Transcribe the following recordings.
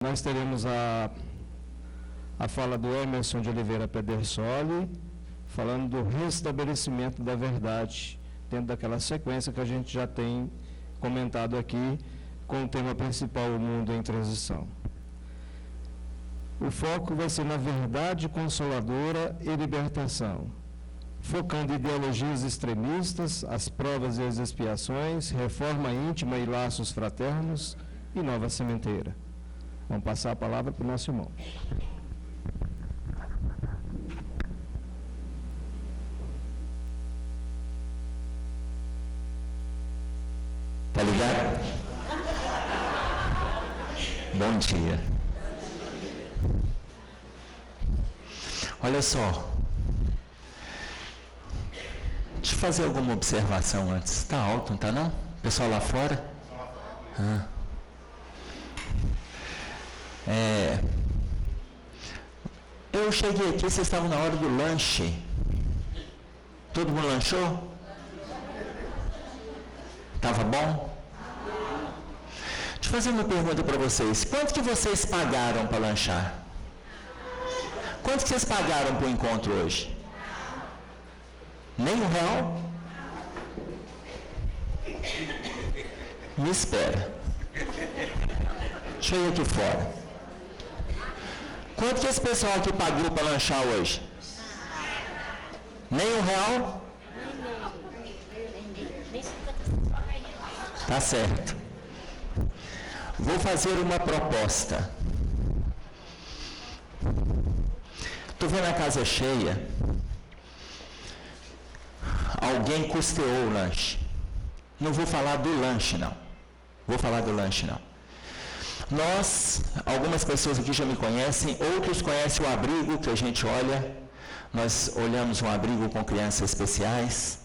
Nós teremos a fala do Emerson de Oliveira Pedersoli, falando do restabelecimento da verdade, dentro daquela sequência que a gente já tem comentado aqui, com o tema principal, o mundo em transição. O foco vai ser na verdade consoladora e libertação, focando ideologias extremistas, as provas e as expiações, reforma íntima e laços fraternos e nova sementeira. Vamos passar a palavra para o nosso irmão. Tá ligado? Bom dia. Olha só. Deixa eu fazer alguma observação antes. Está alto, não está não? Pessoal lá fora? Eu cheguei aqui, vocês estavam na hora do lanche. Todo mundo lanchou? Estava bom? Deixa eu fazer uma pergunta para vocês. Quanto que vocês pagaram para lanchar? Quanto que vocês pagaram para o encontro hoje? Nem R$1? Me espera. Deixa eu ir aqui fora. Quanto que esse pessoal aqui pagou para lanchar hoje? Nem R$1? Tá certo. Vou fazer uma proposta. Estou vendo a casa cheia. Alguém custeou o lanche. Não vou falar do lanche, não. Nós, algumas pessoas aqui já me conhecem, outros conhecem o abrigo que a gente olha. Nós olhamos um abrigo com crianças especiais.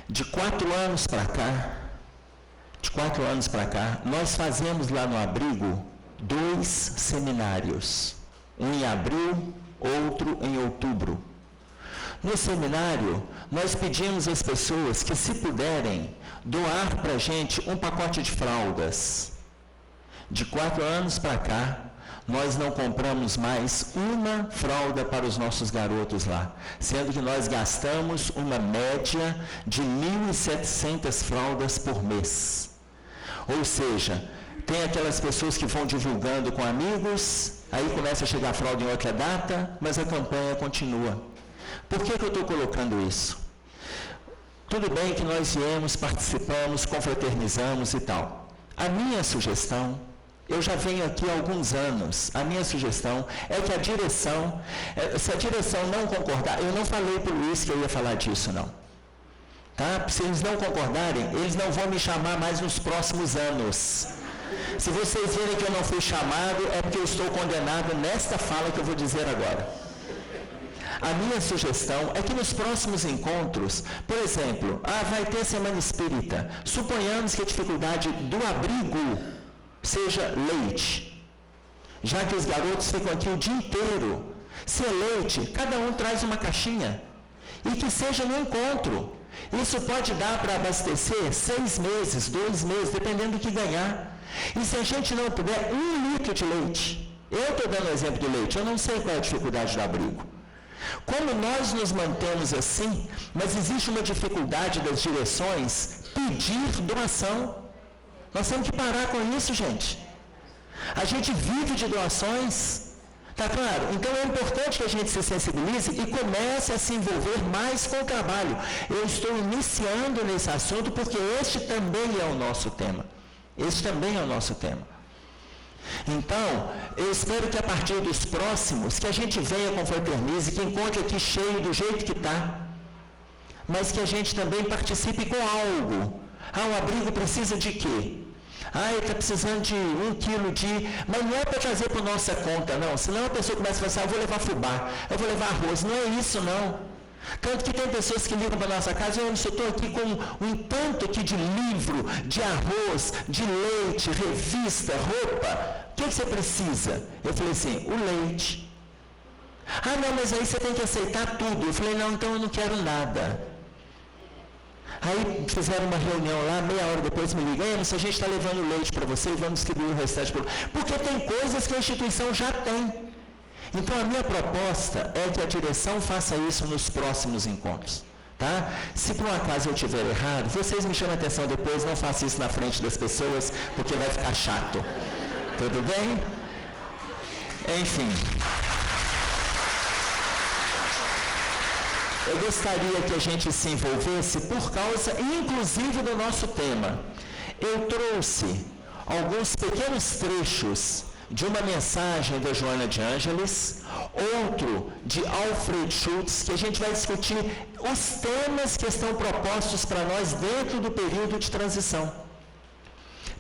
De 4 anos para cá, nós fazemos lá no abrigo 2 seminários. Um em abril, outro em outubro. No seminário, nós pedimos às pessoas que, se puderem, doar para a gente um pacote de fraldas. De 4 anos para cá, nós não compramos mais uma fralda para os nossos garotos lá, sendo que nós gastamos uma média de 1.700 fraldas por mês. Ou seja, tem aquelas pessoas que vão divulgando com amigos, aí começa a chegar a fralda em outra data, mas a campanha continua. Por que eu estou colocando isso? Tudo bem que nós viemos, participamos, confraternizamos e tal. A minha sugestão, eu já venho aqui há alguns anos, a minha sugestão é que a direção, se a direção não concordar, eu não falei para o Luiz que eu ia falar disso, não. Tá? Se eles não concordarem, eles não vão me chamar mais nos próximos anos. Se vocês verem que eu não fui chamado, é porque eu estou condenado nesta fala que eu vou dizer agora. A minha sugestão é que nos próximos encontros, por exemplo, vai ter Semana Espírita. Suponhamos que a dificuldade do abrigo seja leite. Já que os garotos ficam aqui o dia inteiro. Se é leite, cada um traz uma caixinha. E que seja no encontro. Isso pode dar para abastecer 6 meses, 2 meses, dependendo do que ganhar. E se a gente não puder, 1 litro de leite. Eu estou dando o exemplo do leite, eu não sei qual é a dificuldade do abrigo. Como nós nos mantemos assim, mas existe uma dificuldade das direções pedir doação. Nós temos que parar com isso, gente. A gente vive de doações. Tá claro? Então é importante que a gente se sensibilize e comece a se envolver mais com o trabalho. Eu estou iniciando nesse assunto porque este também é o nosso tema. Então, eu espero que a partir dos próximos, que a gente venha confraternize, que encontre aqui cheio do jeito que está, mas que a gente também participe com algo. O abrigo precisa de quê? Ele está precisando de 1 quilo de... Mas não é para trazer por nossa conta, não. Senão a pessoa começa a pensar, eu vou levar fubá, eu vou levar arroz. Não é isso, não. Tanto que tem pessoas que ligam para a nossa casa, eu estou aqui com um tanto aqui de livro, de arroz, de leite, revista, roupa. O que você precisa? Eu falei assim, o leite. Não, mas aí você tem que aceitar tudo. Eu falei, não, então eu não quero nada. Aí fizeram uma reunião lá, meia hora depois me ligamos, a gente está levando leite para vocês, vamos distribuir o restante. Porque tem coisas que a instituição já tem. Então a minha proposta é que a direção faça isso nos próximos encontros. Tá? Se por um acaso eu estiver errado, vocês me chamam a atenção depois, não façam isso na frente das pessoas, porque vai ficar chato. Tudo bem? Enfim. Eu gostaria que a gente se envolvesse por causa, inclusive, do nosso tema. Eu trouxe alguns pequenos trechos de uma mensagem da Joana de Ângeles, outro de Alfred Schultz, que a gente vai discutir os temas que estão propostos para nós dentro do período de transição.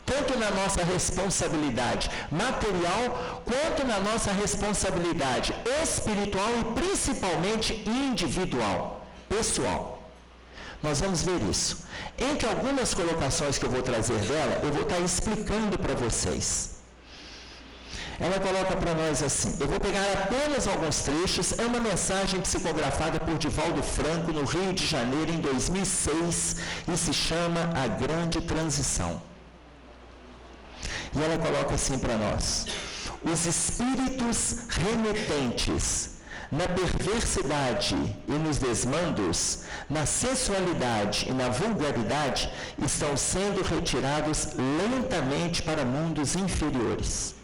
Tanto na nossa responsabilidade material, quanto na nossa responsabilidade espiritual e principalmente individual, pessoal. Nós vamos ver isso. Entre algumas colocações que eu vou trazer dela, eu vou estar explicando para vocês. Ela coloca para nós assim, eu vou pegar apenas alguns trechos, é uma mensagem psicografada por Divaldo Franco no Rio de Janeiro em 2006 e se chama A Grande Transição. E ela coloca assim para nós, os espíritos remetentes na perversidade e nos desmandos, na sensualidade e na vulgaridade, estão sendo retirados lentamente para mundos inferiores.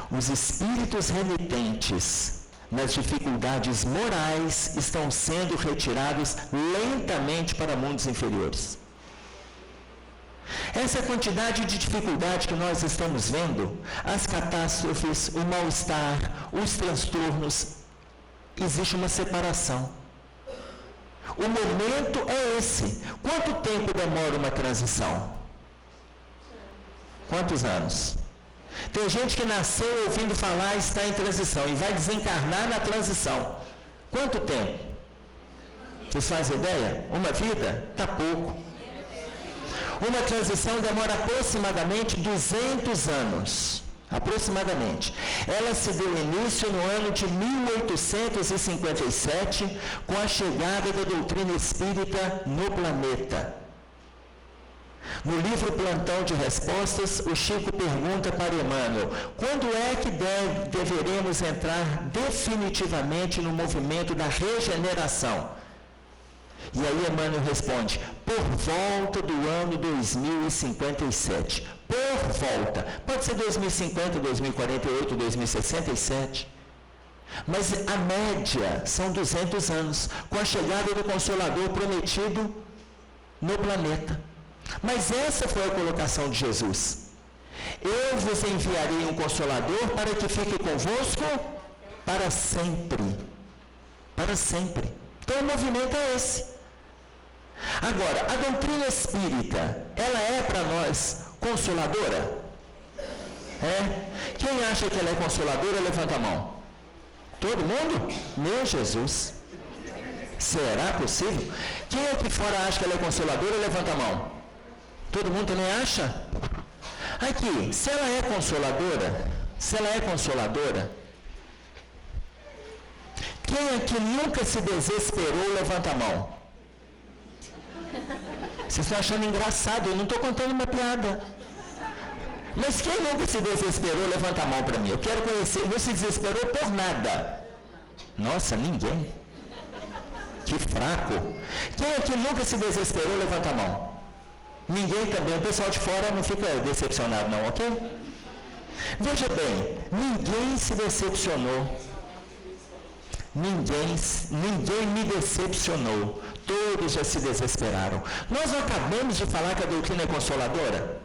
Os espíritos remitentes nas dificuldades morais estão sendo retirados lentamente para mundos inferiores. Essa quantidade de dificuldade que nós estamos vendo, as catástrofes, o mal-estar, os transtornos, existe uma separação. O momento é esse. Quanto tempo demora uma transição? Quantos anos? Tem gente que nasceu ouvindo falar está em transição e vai desencarnar na transição. Quanto tempo? Vocês fazem ideia? Uma vida? Está pouco. Uma transição demora aproximadamente 200 anos. Aproximadamente. Ela se deu início no ano de 1857, com a chegada da doutrina espírita no planeta. No livro Plantão de Respostas, o Chico pergunta para Emmanuel, quando é que deveremos entrar definitivamente no movimento da regeneração? E aí Emmanuel responde, por volta do ano 2057. Por volta. Pode ser 2050, 2048, 2067. Mas a média são 200 anos, com a chegada do Consolador prometido no planeta. Mas essa foi a colocação de Jesus. Eu vos enviarei um Consolador para que fique convosco para sempre. Para sempre. Então o movimento é esse. Agora, a doutrina espírita, ela é para nós consoladora? É? Quem acha que ela é consoladora, levanta a mão. Todo mundo? Meu Jesus. Será possível? Quem aqui fora acha que ela é consoladora, levanta a mão. Todo mundo também acha? Aqui, se ela é consoladora, quem aqui nunca se desesperou, levanta a mão. Vocês estão achando engraçado, eu não estou contando uma piada. Mas quem nunca se desesperou, levanta a mão para mim. Eu quero conhecer, não se desesperou por nada. Nossa, ninguém. Que fraco. Quem aqui nunca se desesperou, levanta a mão. Ninguém também, o pessoal de fora não fica decepcionado não, ok? Veja bem, ninguém se decepcionou. Ninguém me decepcionou. Todos já se desesperaram. Nós não acabamos de falar que a doutrina é consoladora,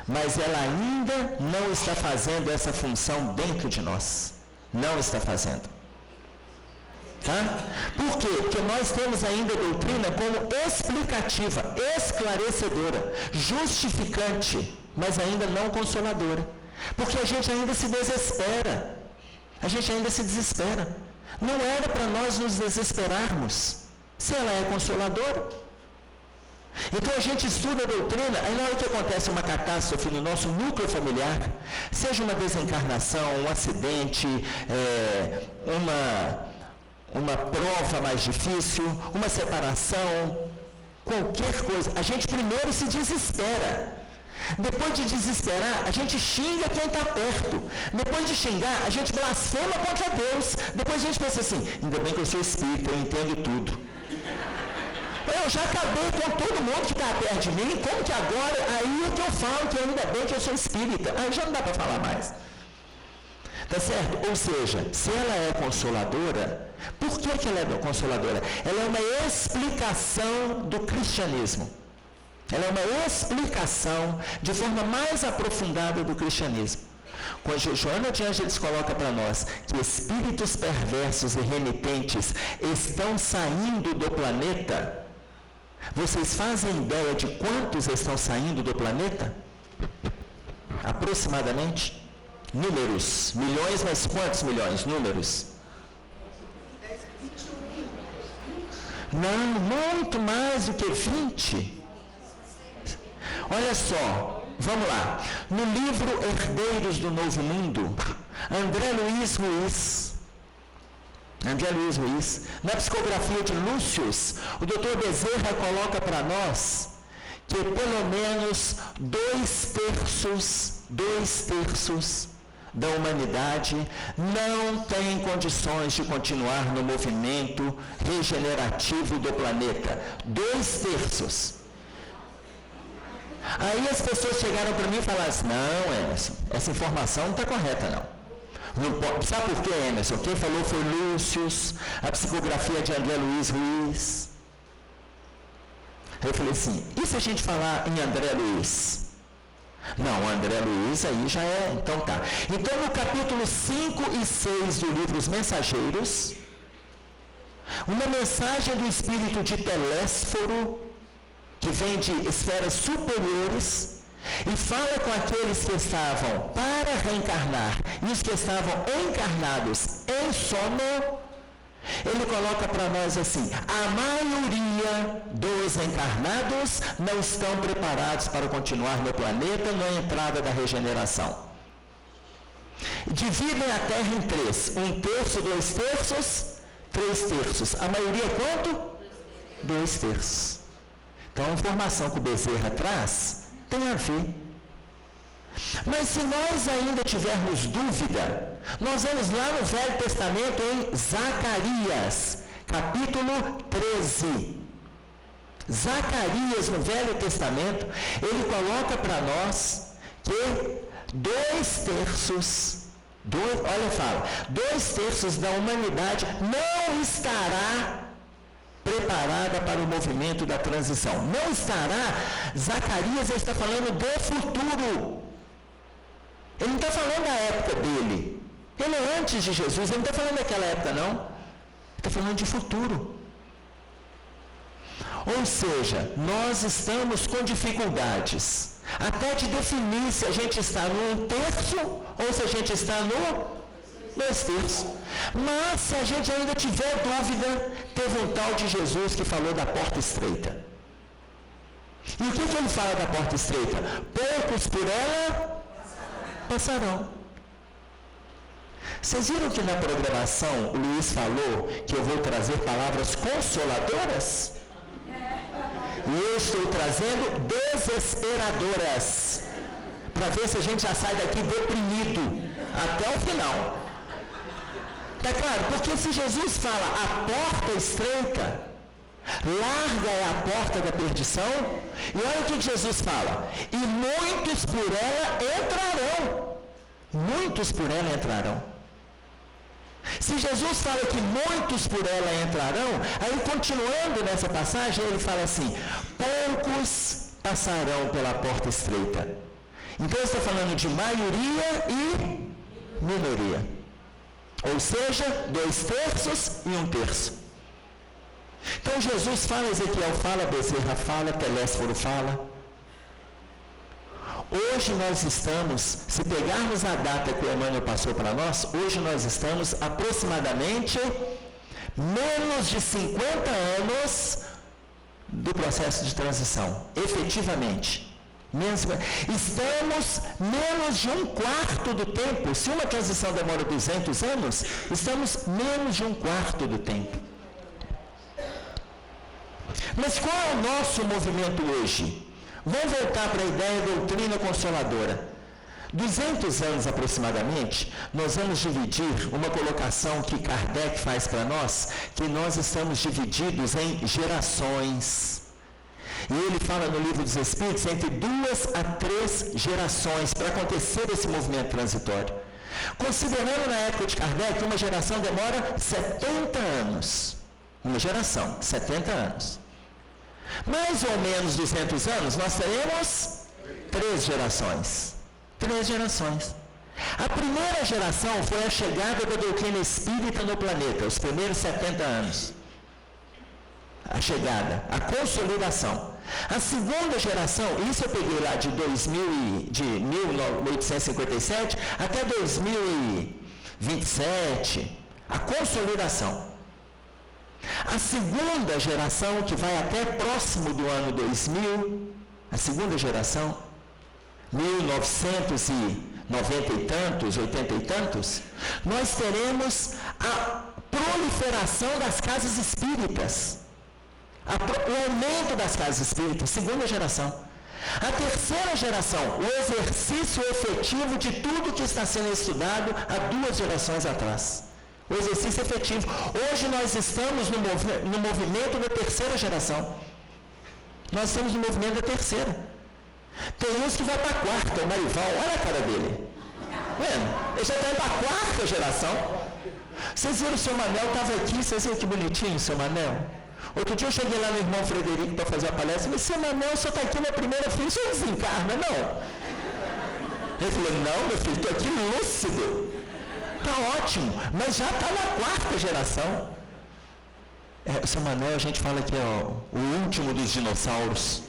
mas ela ainda não está fazendo essa função dentro de nós. Não está fazendo. Tá? Por quê? Porque nós temos ainda a doutrina como explicativa, esclarecedora, justificante, mas ainda não consoladora. Porque a gente ainda se desespera. A gente ainda se desespera. Não era para nós nos desesperarmos, se ela é consoladora. Então a gente estuda a doutrina, aí na hora que acontece uma catástrofe no nosso núcleo familiar, seja uma desencarnação, um acidente, uma prova mais difícil, uma separação, qualquer coisa, a gente primeiro se desespera. Depois de desesperar, a gente xinga quem está perto. Depois de xingar, a gente blasfema contra Deus. Depois a gente pensa assim, ainda bem que eu sou espírita, eu entendo tudo. Eu já acabei com todo mundo que está perto de mim, como que agora, aí é que eu falo que ainda bem que eu sou espírita. Aí já não dá para falar mais. Tá certo? Ou seja, se ela é consoladora, por que ela é consoladora? Ela é uma explicação do cristianismo. Ela é uma explicação de forma mais aprofundada do cristianismo. Quando Joana de Ângeles coloca para nós que espíritos perversos e renitentes estão saindo do planeta, vocês fazem ideia de quantos estão saindo do planeta? Aproximadamente? Números. Milhões, mas quantos milhões? Números. Não, muito mais do que 20. Olha só, vamos lá. No livro Herdeiros do Novo Mundo, André Luiz Ruiz, na psicografia de Lúcius, o Dr. Bezerra coloca para nós que pelo menos 2/3 da humanidade não tem condições de continuar no movimento regenerativo do planeta. 2/3. Aí as pessoas chegaram para mim e falaram assim, não, Emerson, essa informação não está correta, não. Sabe por quê, Emerson? Quem falou foi Lúcius, a psicografia de André Luiz Ruiz. Eu falei assim, e se a gente falar em André Luiz? Não, André Luiz aí já é, então tá. Então no capítulo 5 e 6 do livro Os Mensageiros, uma mensagem do espírito de Telésforo, que vem de esferas superiores, e fala com aqueles que estavam para reencarnar e os que estavam encarnados em sono. Ele coloca para nós assim, a maioria dos encarnados não estão preparados para continuar no planeta na entrada da regeneração. Dividem a Terra em 3, 1/3, 2/3, 3/3. A maioria quanto? 2/3. Então a informação que o Bezerra traz tem a ver. Mas se nós ainda tivermos dúvida, nós vamos lá no Velho Testamento em Zacarias, capítulo 13. Zacarias, no Velho Testamento, ele coloca para nós que 2/3 da humanidade não estará preparada para o movimento da transição. Não estará. Zacarias está falando do futuro. Ele não está falando da época dele. Ele é antes de Jesus, ele não está falando daquela época, não. Ele está falando de futuro. Ou seja, nós estamos com dificuldades até de definir se a gente está no 1/3 ou se a gente está no 2/3. Mas se a gente ainda tiver dúvida, teve um tal de Jesus que falou da porta estreita. E o que ele fala da porta estreita? Poucos por ela passarão. Vocês viram que na programação o Luiz falou que eu vou trazer palavras consoladoras? E eu estou trazendo desesperadoras, para ver se a gente já sai daqui deprimido até o final. Tá claro? Porque se Jesus fala a porta estreita, larga é a porta da perdição, e olha o que Jesus fala, e muitos por ela entrarão. Muitos por ela entrarão. Se Jesus fala que muitos por ela entrarão, aí continuando nessa passagem, ele fala assim, poucos passarão pela porta estreita. Então ele está falando de maioria e minoria. Ou seja, 2/3 e 1/3. Então Jesus fala, Ezequiel fala, Bezerra fala, Telésforo fala. Hoje nós estamos, se pegarmos a data que o Emmanuel passou para nós, hoje nós estamos aproximadamente menos de 50 anos do processo de transição, efetivamente. Estamos menos de 1/4 do tempo. Se uma transição demora 200 anos, estamos menos de 1/4 do tempo. Mas qual é o nosso movimento hoje? Vamos voltar para a ideia da doutrina consoladora. 200 anos aproximadamente, nós vamos dividir uma colocação que Kardec faz para nós, que nós estamos divididos em gerações. E ele fala no Livro dos Espíritos entre 2 a 3 gerações para acontecer esse movimento transitório. Considerando na época de Kardec que uma geração demora 70 anos. Uma geração, 70 anos. Mais ou menos 200 anos, nós teremos 3 gerações. 3 gerações. A primeira geração foi a chegada da doutrina espírita no planeta, os primeiros 70 anos. A chegada, a consolidação. A segunda geração, isso eu peguei lá de 1857 até 2027, a consolidação. A segunda geração, que vai até próximo do ano 2000, a segunda geração, 1990 e tantos, 80 e tantos, nós teremos a proliferação das casas espíritas. O aumento das casas espíritas, segunda geração. A terceira geração, o exercício efetivo de tudo que está sendo estudado há 2 gerações atrás. O exercício efetivo. Hoje nós estamos no movimento da terceira geração. Nós estamos no movimento da terceira. Tem uns que vai para a quarta, o Marival, olha a cara dele. Ele já está indo para a quarta geração. Vocês viram o seu Manel, estava aqui, vocês viram que bonitinho o seu Manel? Outro dia eu cheguei lá no irmão Frederico para fazer a palestra, mas seu Manel só está aqui na primeira fila, o senhor desencarna, não? Ele falou, não, meu filho, estou aqui lúcido. Está ótimo, mas já está na quarta geração. O seu Manel, a gente fala que é o último dos dinossauros.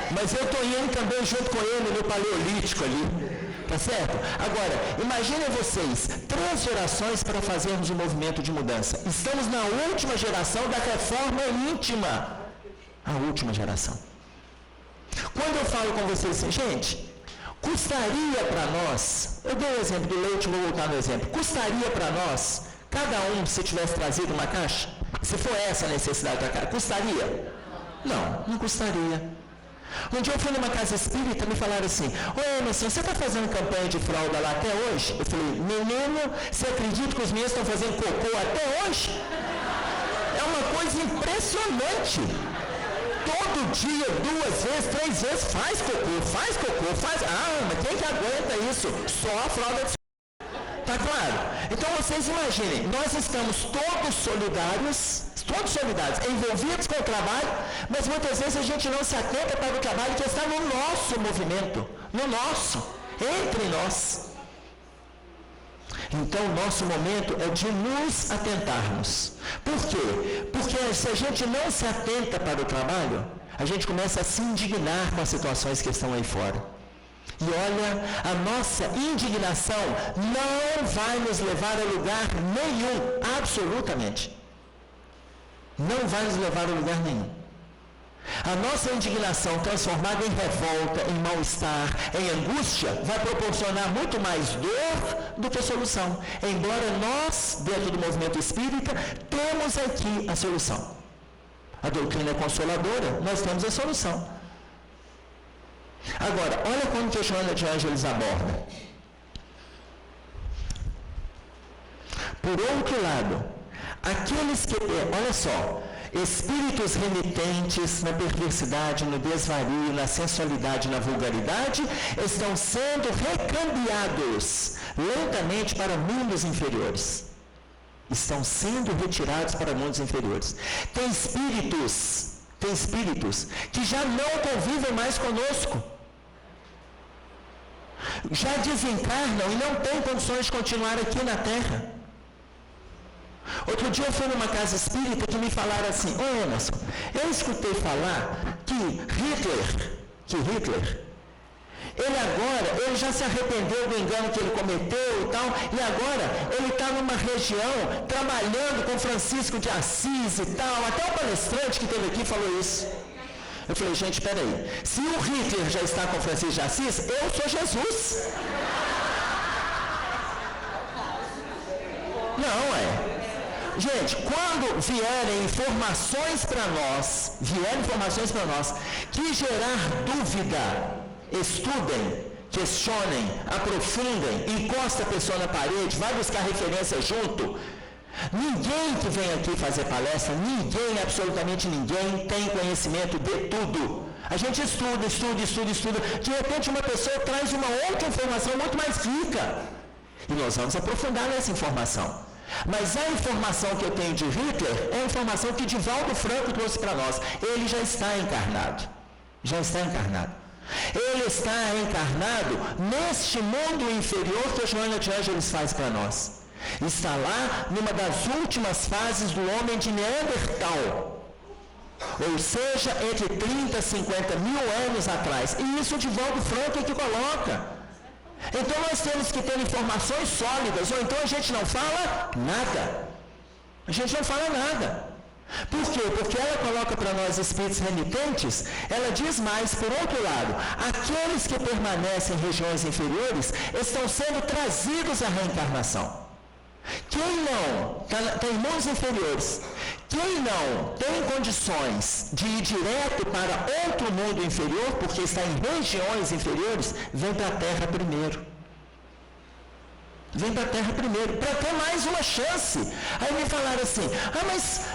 Mas eu estou indo também junto com ele no Paleolítico ali. Tá certo? Agora, imaginem vocês, 3 gerações para fazermos um movimento de mudança. Estamos na última geração da reforma íntima. A última geração. Quando eu falo com vocês assim, gente, custaria para nós, eu dei o exemplo do leite, vou voltar no exemplo, custaria para nós, cada um, se tivesse trazido uma caixa, se for essa a necessidade da caixa, custaria? Não, não custaria. Um dia eu fui numa casa espírita e me falaram assim, ô Emerson, você está fazendo campanha de fralda lá até hoje? Eu falei, menino, você acredita que os meninos estão fazendo cocô até hoje? É uma coisa impressionante. Todo dia, 2 vezes, 3 vezes, faz cocô. Ah, mas quem que aguenta isso? Só a fralda de... Tá claro? Então vocês imaginem, nós estamos todos solidários, envolvidos com o trabalho, mas muitas vezes a gente não se atenta para o trabalho que está no nosso movimento, entre nós. Então o nosso momento é de nos atentarmos. Por quê? Porque se a gente não se atenta para o trabalho, a gente começa a se indignar com as situações que estão aí fora. E olha, a nossa indignação não vai nos levar a lugar nenhum, absolutamente. Não vai nos levar a lugar nenhum. A nossa indignação transformada em revolta, em mal-estar, em angústia, vai proporcionar muito mais dor do que solução. Embora nós, dentro do movimento espírita, temos aqui a solução. A doutrina é consoladora, nós temos a solução. Agora, olha como que a Joana de Ângeles aborda. Por outro lado, aqueles que, olha só, espíritos remitentes na perversidade, no desvario, na sensualidade, na vulgaridade, estão sendo recambiados lentamente para mundos inferiores. Estão sendo retirados para mundos inferiores. Tem espíritos que já não convivem mais conosco. Já desencarnam e não têm condições de continuar aqui na Terra. Outro dia eu fui numa casa espírita que me falaram assim, ô Emerson, eu escutei falar que Hitler, ele já se arrependeu do engano que ele cometeu e tal, e agora ele está numa região trabalhando com Francisco de Assis e tal, até o palestrante que esteve aqui falou isso. Eu falei, gente, espera aí, se o Hitler já está com Francisco de Assis, eu sou Jesus. Não, Gente, quando vierem informações para nós, que gerar dúvida, estudem, questionem, aprofundem, encosta a pessoa na parede, vai buscar referência junto. Ninguém que vem aqui fazer palestra, absolutamente ninguém, tem conhecimento de tudo. A gente estuda. De repente uma pessoa traz uma outra informação muito mais rica. E nós vamos aprofundar nessa informação. Mas a informação que eu tenho de Hitler é a informação que Divaldo Franco trouxe para nós. Ele já está encarnado. Ele está encarnado neste mundo inferior que a Joana de Ângeles faz para nós. Está lá numa das últimas fases do homem de Neandertal. Ou seja, entre 30 e 50 mil anos atrás. E isso o Divaldo Franco é que coloca. Então nós temos que ter informações sólidas, ou então a gente não fala nada. Por quê? Porque ela coloca para nós espíritos remitentes, ela diz mais, por outro lado, aqueles que permanecem em regiões inferiores estão sendo trazidos à reencarnação. Quem não tem irmãos inferiores, quem não tem condições de ir direto para outro mundo inferior, porque está em regiões inferiores, vem para a Terra primeiro. Para ter mais uma chance. Aí me falaram assim,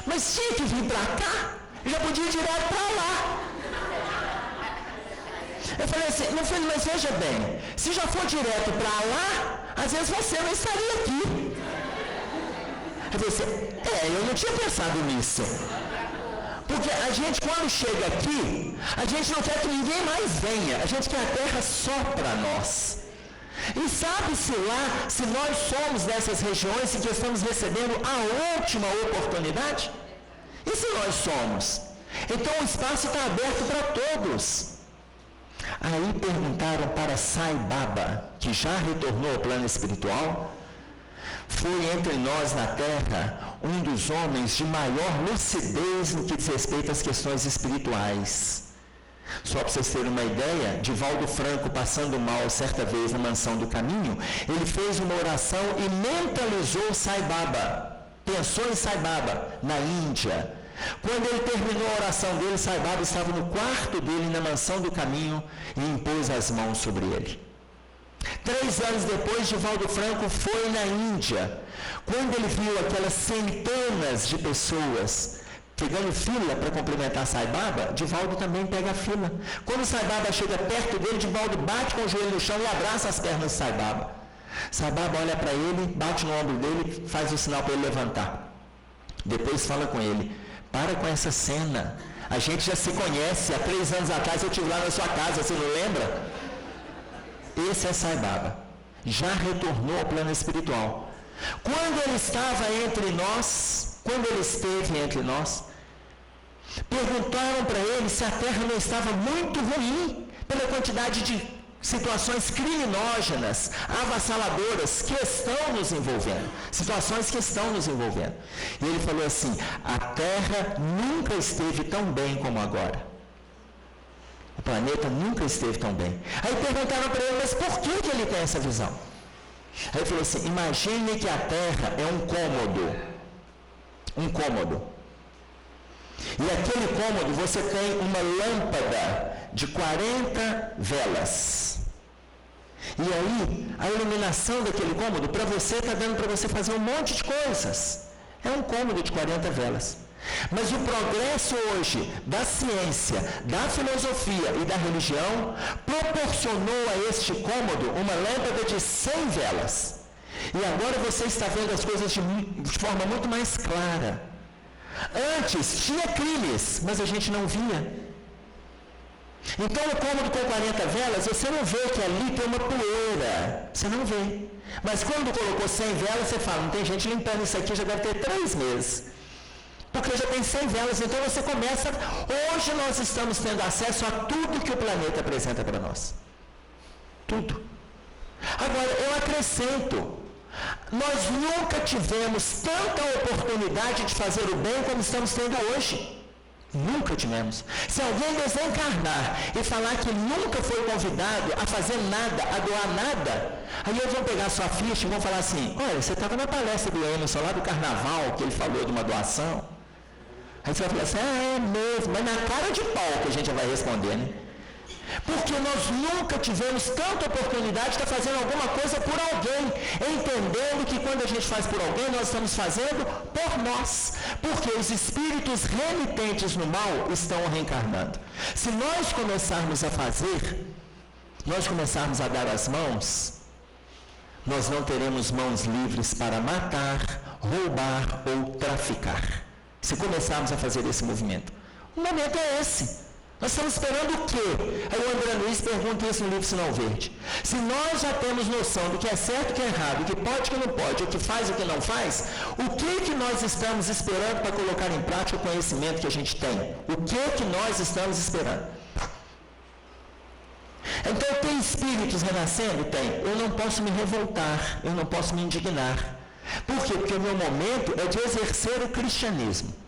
mas tinha que vir para cá, eu já podia ir direto para lá. Eu falei assim, mas veja bem, se já for direto para lá, às vezes você não estaria aqui. Eu falei assim, eu não tinha pensado nisso. Porque a gente, quando chega aqui, a gente não quer que ninguém mais venha. A gente quer a Terra só para nós. E sabe-se lá se nós somos dessas regiões em que estamos recebendo a última oportunidade? E se nós somos? Então o espaço está aberto para todos. Aí perguntaram para Sai Baba, que já retornou ao plano espiritual. Foi entre nós na Terra um dos homens de maior lucidez no que diz respeito às questões espirituais. Só para vocês terem uma ideia, Divaldo Franco, passando mal certa vez na Mansão do Caminho, ele fez uma oração e mentalizou Sai Baba, pensou em Sai Baba, na Índia. Quando ele terminou a oração dele, Sai Baba estava no quarto dele na Mansão do Caminho e impôs as mãos sobre ele. 3 anos depois, Divaldo Franco foi na Índia. Quando ele viu aquelas centenas de pessoas pegando fila para cumprimentar Sai Baba, Divaldo também pega a fila. Quando Sai Baba chega perto dele, Divaldo bate com o joelho no chão e abraça as pernas de Sai Baba. Sai Baba olha para ele, bate no ombro dele, faz o sinal para ele levantar. Depois fala com ele, para com essa cena. A gente já se conhece, há 3 anos atrás eu estive lá na sua casa, você não lembra? Esse é Sai Baba. Já retornou ao plano espiritual. Quando ele esteve entre nós, perguntaram para ele se a Terra não estava muito ruim pela quantidade de situações criminógenas, avassaladoras que estão nos envolvendo. Situações que estão nos envolvendo. E ele falou assim, a Terra nunca esteve tão bem como agora. O planeta nunca esteve tão bem. Aí perguntaram para ele, mas por que ele tem essa visão? Aí ele falou assim, imagine que a Terra é um cômodo. E aquele cômodo você tem uma lâmpada de 40 velas. E aí, a iluminação daquele cômodo, para você, está dando para você fazer um monte de coisas. É um cômodo de 40 velas. Mas o progresso hoje da ciência, da filosofia e da religião proporcionou a este cômodo uma lâmpada de 100 velas. E agora você está vendo as coisas de forma muito mais clara. Antes tinha crimes, mas a gente não via. Então o cômodo com 40 velas, você não vê que ali tem uma poeira. Você não vê. Mas quando colocou 100 velas, você fala, não tem gente limpando isso aqui, já deve ter 3 meses. Porque já tem 100 velas, então você começa... Hoje nós estamos tendo acesso a tudo que o planeta apresenta para nós. Tudo. Agora, eu acrescento, nós nunca tivemos tanta oportunidade de fazer o bem como estamos tendo hoje. Nunca tivemos. Se alguém desencarnar e falar que nunca foi convidado a fazer nada, a doar nada, aí eles vão pegar sua ficha e vão falar assim, olha, você estava na palestra do Emerson lá do carnaval, que ele falou de uma doação. Aí você vai falar assim, é mesmo, mas na cara de pau que a gente vai responder, né? Porque nós nunca tivemos tanta oportunidade de estar fazendo alguma coisa por alguém, entendendo que quando a gente faz por alguém, nós estamos fazendo por nós, porque os espíritos remitentes no mal estão reencarnando. Se nós começarmos a fazer, nós começarmos a dar as mãos, nós não teremos mãos livres para matar, roubar ou traficar. Se começarmos a fazer esse movimento, o momento é esse. Nós estamos esperando o quê? Aí o André Luiz pergunta isso no livro Sinal Verde. Se nós já temos noção do que é certo e o que é errado, o que pode e o que não pode, o que faz e o que não faz, o que nós estamos esperando para colocar em prática o conhecimento que a gente tem? O que nós estamos esperando? Então, tem espíritos renascendo? Tem. Eu não posso me revoltar, eu não posso me indignar. Por quê? Porque o meu momento é de exercer o cristianismo.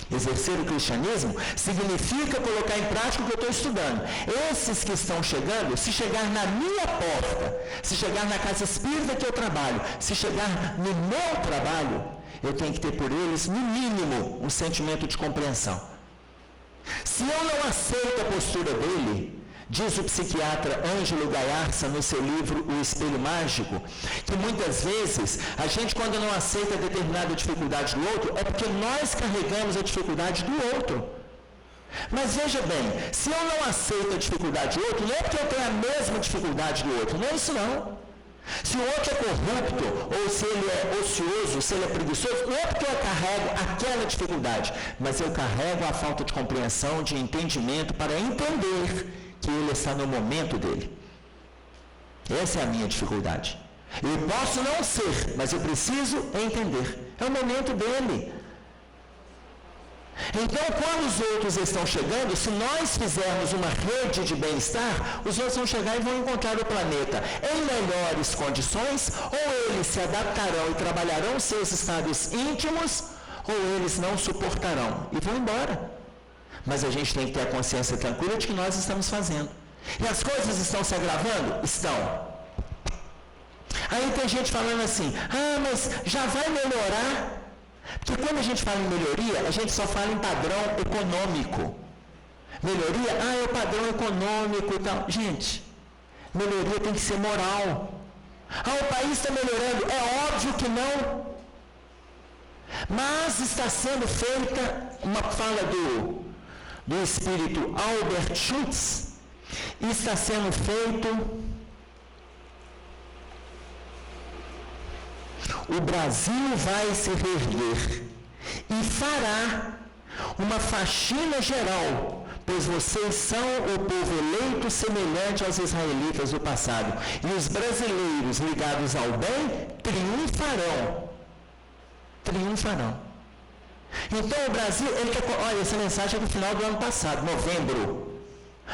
Exercer o cristianismo significa colocar em prática o que eu estou estudando. Esses que estão chegando, se chegar na minha porta, se chegar na casa espírita que eu trabalho, se chegar no meu trabalho, eu tenho que ter por eles, no mínimo, um sentimento de compreensão. Se eu não aceito a postura dele, diz o psiquiatra Ângelo Gaiarsa no seu livro O Espelho Mágico, que muitas vezes a gente, quando não aceita determinada dificuldade do outro, é porque nós carregamos a dificuldade do outro. Mas veja bem, se eu não aceito a dificuldade do outro, não é porque eu tenho a mesma dificuldade do outro, não é isso não. Se o outro é corrupto, ou se ele é ocioso, se ele é preguiçoso, não é porque eu carrego aquela dificuldade, mas eu carrego a falta de compreensão, de entendimento, para entender que ele está no momento dele. Essa é a minha dificuldade. Eu posso não ser, mas eu preciso entender. É o momento dele. Então, quando os outros estão chegando, se nós fizermos uma rede de bem-estar, os outros vão chegar e vão encontrar o planeta em melhores condições, ou eles se adaptarão e trabalharão seus estados íntimos, ou eles não suportarão e vão embora. Mas a gente tem que ter a consciência tranquila de que nós estamos fazendo. E as coisas estão se agravando? Estão. Aí tem gente falando assim, mas já vai melhorar? Porque quando a gente fala em melhoria, a gente só fala em padrão econômico. Melhoria, é o padrão econômico e tal. Gente, melhoria tem que ser moral. O país está melhorando? É óbvio que não. Mas está sendo feita uma fala do espírito Albert Schutz, está sendo feito. O Brasil vai se reerguer e fará uma faxina geral, pois vocês são o povo eleito semelhante aos israelitas do passado, e os brasileiros ligados ao bem triunfarão. Triunfarão. Então o Brasil, olha, essa mensagem é do final do ano passado, novembro,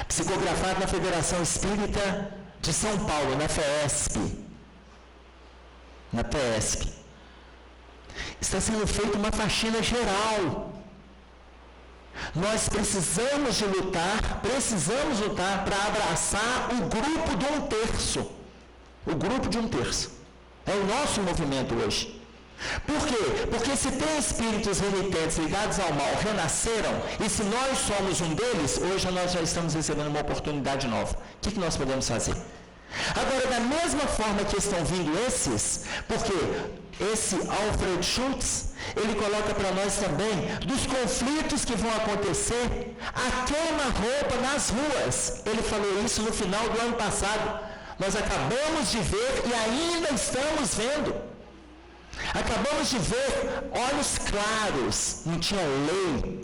psicografado na Federação Espírita de São Paulo, na FESP. Na PESP. Está sendo feita uma faxina geral. Nós precisamos lutar para abraçar o grupo de 1/3. O grupo de 1/3. É o nosso movimento hoje. Por quê? Porque se tem espíritos remitentes ligados ao mal renasceram, e se nós somos um deles, hoje nós já estamos recebendo uma oportunidade nova. O que nós podemos fazer? Agora, da mesma forma que estão vindo esses, porque esse Alfred Schultz, ele coloca para nós também dos conflitos que vão acontecer, a queima-roupa nas ruas. Ele falou isso no final do ano passado. Nós acabamos de ver e ainda estamos vendo. Acabamos de ver olhos claros, não tinha lei.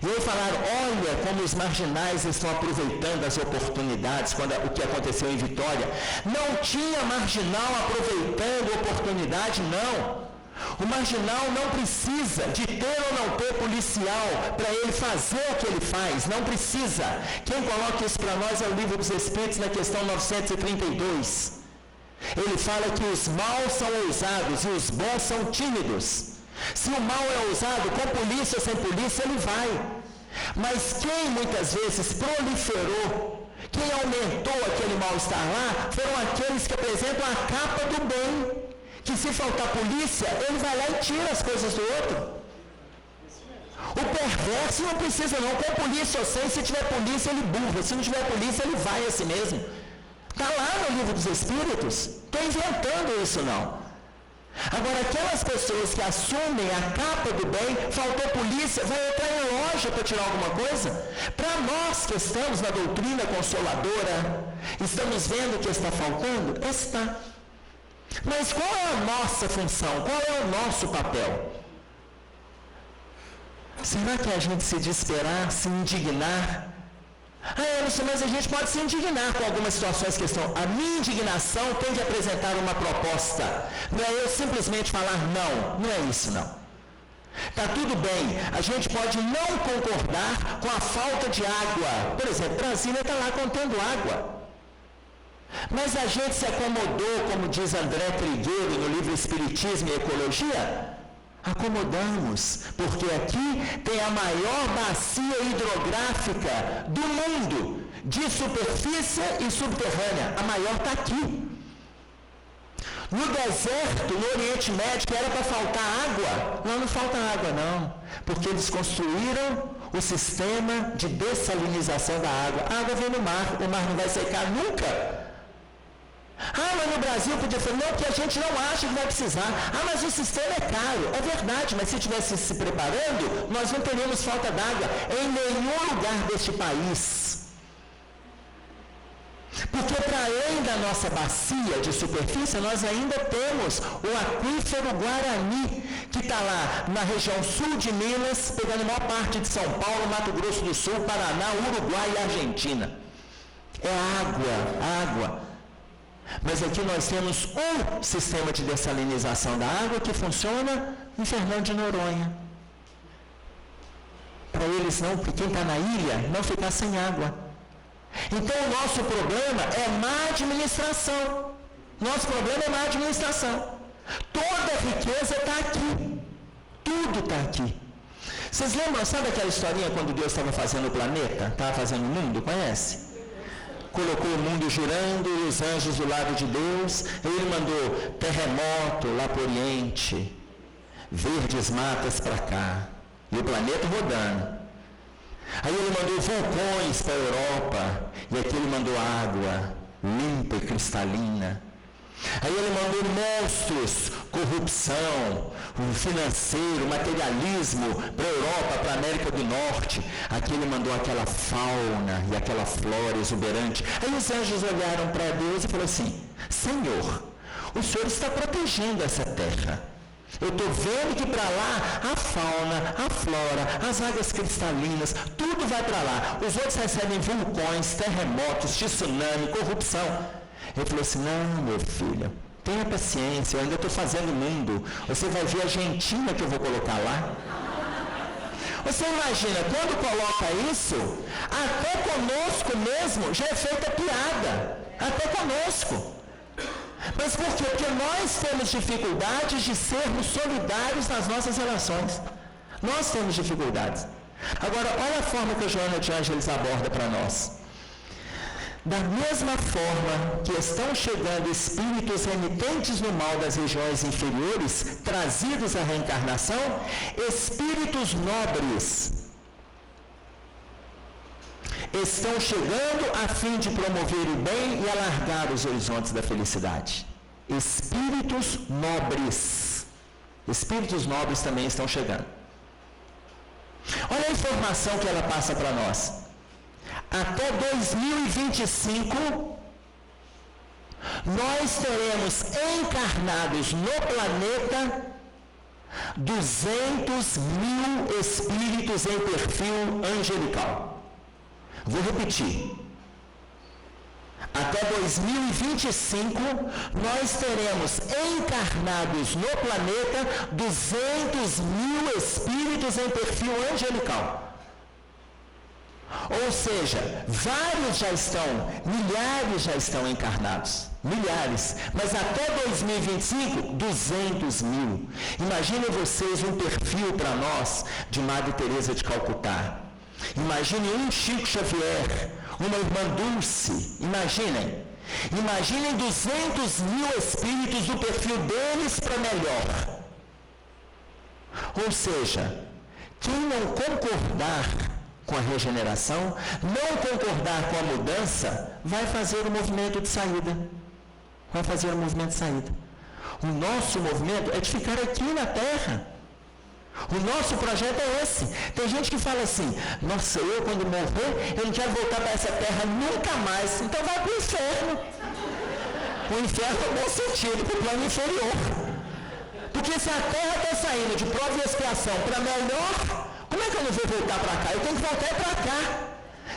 E aí falaram, olha como os marginais estão aproveitando as oportunidades, o que aconteceu em Vitória. Não tinha marginal aproveitando oportunidade, não. O marginal não precisa de ter ou não ter policial para ele fazer o que ele faz, não precisa. Quem coloca isso para nós é o Livro dos Espíritos, na questão 932. Ele fala que os maus são ousados e os bons são tímidos. Se o mal é usado com polícia ou sem polícia, ele vai. Mas quem muitas vezes proliferou, quem aumentou aquele mal-estar lá, foram aqueles que apresentam a capa do bem. Que se faltar polícia, ele vai lá e tira as coisas do outro. O perverso não precisa não, com polícia ou sem, se tiver polícia ele burra, se não tiver polícia ele vai a si mesmo. Está lá no livro dos Espíritos, estou inventando isso não. Agora aquelas pessoas que assumem a capa do bem, faltou polícia, vai entrar em loja para tirar alguma coisa? Para nós que estamos na doutrina consoladora, estamos vendo o que está faltando? Está. Mas qual é a nossa função? Qual é o nosso papel? Será que a gente se desesperar, se indignar? Emerson, mas a gente pode se indignar com algumas situações que estão. A minha indignação tem de apresentar uma proposta. Não é eu simplesmente falar não. Não é isso não. Está tudo bem. A gente pode não concordar com a falta de água. Por exemplo, Brasília está lá contendo água. Mas a gente se acomodou, como diz André Trigueiro no livro Espiritismo e Ecologia. Acomodamos, porque aqui tem a maior bacia hidrográfica do mundo, de superfície e subterrânea. A maior está aqui. No deserto, no Oriente Médio, que era para faltar água, lá não falta água não, porque eles construíram o sistema de dessalinização da água. A água vem no mar, o mar não vai secar nunca. Mas no Brasil podia falar, não, porque a gente não acha que vai precisar. Mas o sistema é caro. É verdade, mas se estivesse se preparando, nós não teríamos falta d'água em nenhum lugar deste país. Porque para além da nossa bacia de superfície, nós ainda temos o aquífero Guarani, que está lá na região sul de Minas, pegando a maior parte de São Paulo, Mato Grosso do Sul, Paraná, Uruguai e Argentina. É água. Mas aqui nós temos um sistema de dessalinização da água que funciona em Fernando de Noronha. Para eles não, porque quem está na ilha não ficar sem água. Então o nosso problema é má administração. Nosso problema é má administração. Toda a riqueza está aqui. Tudo está aqui. Vocês lembram, sabe aquela historinha quando Deus estava fazendo o planeta? Estava fazendo o mundo, conhece? Colocou o mundo girando e os anjos do lado de Deus. Ele mandou terremoto lá para o Oriente, verdes matas para cá, e o planeta rodando. Aí ele mandou vulcões para a Europa, e aqui ele mandou água limpa e cristalina. Aí ele mandou monstros, corrupção, financeiro, materialismo para a Europa, para a América do Norte. Aqui ele mandou aquela fauna e aquela flora exuberante. Aí os anjos olharam para Deus e falaram assim: Senhor, o Senhor está protegendo essa terra. Eu estou vendo que para lá a fauna, a flora, as águas cristalinas, tudo vai para lá. Os outros recebem vulcões, terremotos, tsunami, corrupção. Ele falou assim: não, meu filho, tenha paciência, eu ainda estou fazendo o mundo. Você vai ver a Argentina que eu vou colocar lá. Você imagina, quando coloca isso, até conosco mesmo já é feita piada. Até conosco. Mas por quê? Porque nós temos dificuldades de sermos solidários nas nossas relações. Nós temos dificuldades. Agora, olha a forma que a Joana de Ângeles aborda para nós. Da mesma forma que estão chegando espíritos remitentes no mal das regiões inferiores, trazidos à reencarnação, espíritos nobres estão chegando a fim de promover o bem e alargar os horizontes da felicidade. Espíritos nobres. Espíritos nobres também estão chegando. Olha a informação que ela passa para nós. Até 2025, nós teremos encarnados no planeta 200.000 espíritos em perfil angelical. Vou repetir. Até 2025, nós teremos encarnados no planeta 200.000 espíritos em perfil angelical. Ou seja, vários já estão, milhares já estão encarnados. milhares, mas até 2025, 200 mil. Imaginem vocês um perfil para nós de Madre Teresa de Calcutá. Imaginem um Chico Xavier, uma irmã Dulce, imaginem 200 mil espíritos do perfil deles para melhor. Ou seja, quem não concordar com a regeneração, não concordar com a mudança, vai fazer o movimento de saída. O nosso movimento é de ficar aqui na Terra. O nosso projeto é esse. Tem gente que fala assim, nossa, eu quando morrer, eu não quero voltar para essa terra nunca mais. Então vai para o inferno. O inferno é o bom sentido, para o plano inferior. Porque se a terra está saindo de prova e expiação para melhor, como é que eu não vou voltar para cá? Eu tenho que voltar para cá.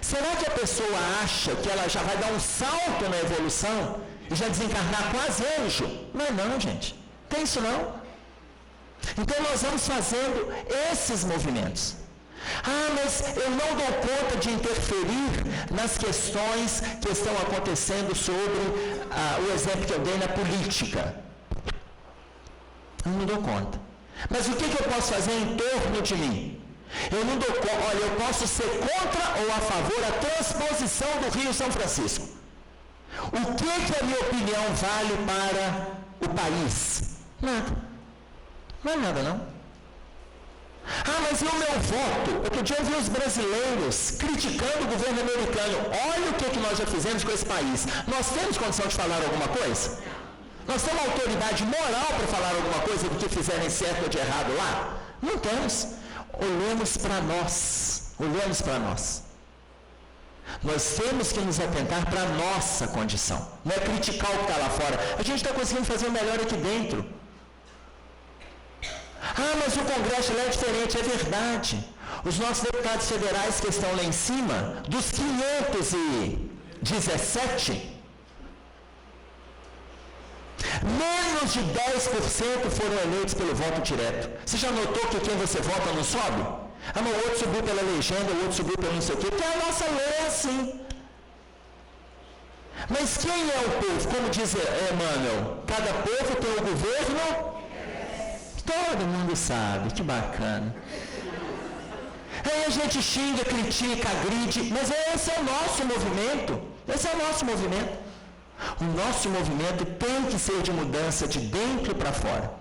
Será que a pessoa acha que ela já vai dar um salto na evolução e já desencarnar quase anjo? Não, gente. Tem isso não. Então nós vamos fazendo esses movimentos. Mas eu não dou conta de interferir nas questões que estão acontecendo sobre o exemplo que eu dei na política. Eu não dou conta. Mas o que eu posso fazer em torno de mim? Eu não dou conta. Olha, eu posso ser contra ou a favor da transposição do Rio São Francisco. O que a minha opinião vale para o país? Nada. Não é nada, não. Mas e o meu voto? Outro dia eu vi os brasileiros criticando o governo americano. Olha o que nós já fizemos com esse país. Nós temos condição de falar alguma coisa? Nós temos autoridade moral para falar alguma coisa do que fizerem certo ou de errado lá? Não temos. Olhemos para nós. Nós temos que nos atentar para a nossa condição. Não é criticar o que está lá fora. A gente está conseguindo fazer o melhor aqui dentro. Mas o Congresso lá é diferente. É verdade. Os nossos deputados federais que estão lá em cima, dos 517, menos de 10% foram eleitos pelo voto direto. Você já notou que quem você vota não sobe? Mas o outro subiu pela legenda, o outro subiu pelo não sei o quê. Porque a nossa lei é assim. Mas quem é o povo? Como diz Emmanuel, cada povo tem um governo. Todo mundo sabe, que bacana. Aí a gente xinga, critica, agride, mas esse é o nosso movimento. O nosso movimento tem que ser de mudança de dentro para fora.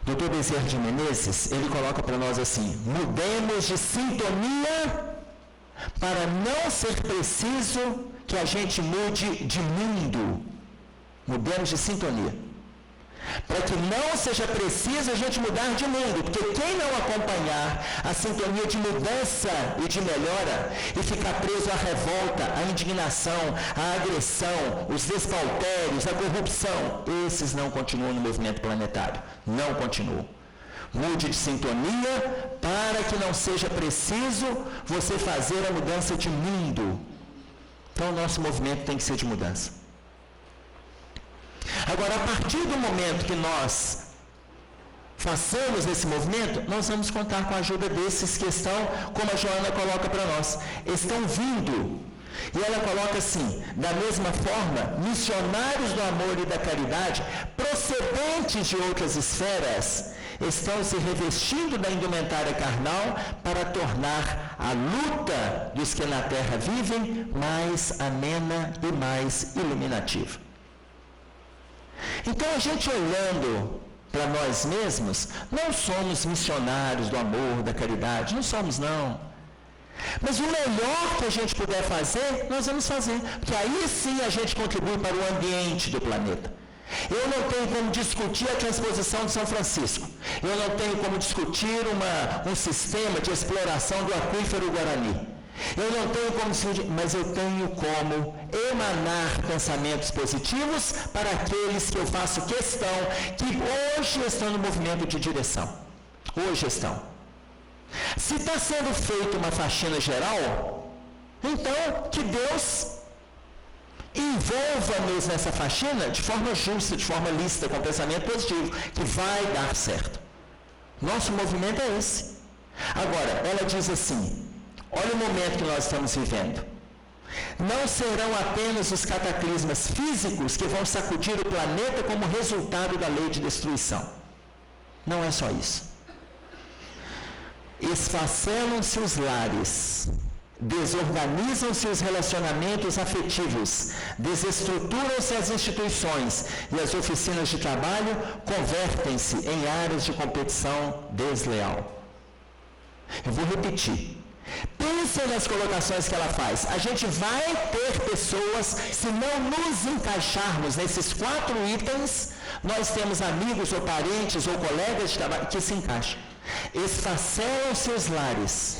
Dr. Bezerra de Menezes, ele coloca para nós assim: mudemos de sintonia para não ser preciso que a gente mude de mundo. Mudemos de sintonia. Para que não seja preciso a gente mudar de mundo, porque quem não acompanhar a sintonia de mudança e de melhora e ficar preso à revolta, à indignação, à agressão, os despautérios, à corrupção, esses não continuam no movimento planetário, não continuam. Mude de sintonia para que não seja preciso você fazer a mudança de mundo. Então o nosso movimento tem que ser de mudança. Agora, a partir do momento que nós façamos esse movimento, nós vamos contar com a ajuda desses que estão, como a Joana coloca para nós, estão vindo. E ela coloca assim: da mesma forma, missionários do amor e da caridade, procedentes de outras esferas, estão se revestindo da indumentária carnal para tornar a luta dos que na terra vivem mais amena e mais iluminativa. Então, a gente olhando para nós mesmos, não somos missionários do amor, da caridade, não somos não. Mas o melhor que a gente puder fazer, nós vamos fazer, porque aí sim a gente contribui para o ambiente do planeta. Eu não tenho como discutir a transposição de São Francisco, eu não tenho como discutir um sistema de exploração do aquífero Guarani. Eu não tenho como discutir, mas eu tenho como emanar pensamentos positivos para aqueles que eu faço questão, que hoje estão no movimento de direção. Hoje estão. Se está sendo feita uma faxina geral, então que Deus envolva-nos nessa faxina de forma justa, de forma lícita, com pensamento positivo, que vai dar certo. Nosso movimento é esse. Agora, ela diz assim: olha o momento que nós estamos vivendo. Não serão apenas os cataclismas físicos que vão sacudir o planeta como resultado da lei de destruição. Não é só isso. Esfacelam-se os lares, desorganizam-se os relacionamentos afetivos, desestruturam-se as instituições e as oficinas de trabalho convertem-se em áreas de competição desleal. Eu vou repetir. Pense nas colocações que ela faz. A gente vai ter pessoas, se não nos encaixarmos nesses 4 itens, nós temos amigos ou parentes ou colegas de trabalho que se encaixam. Esfacelam-se os lares,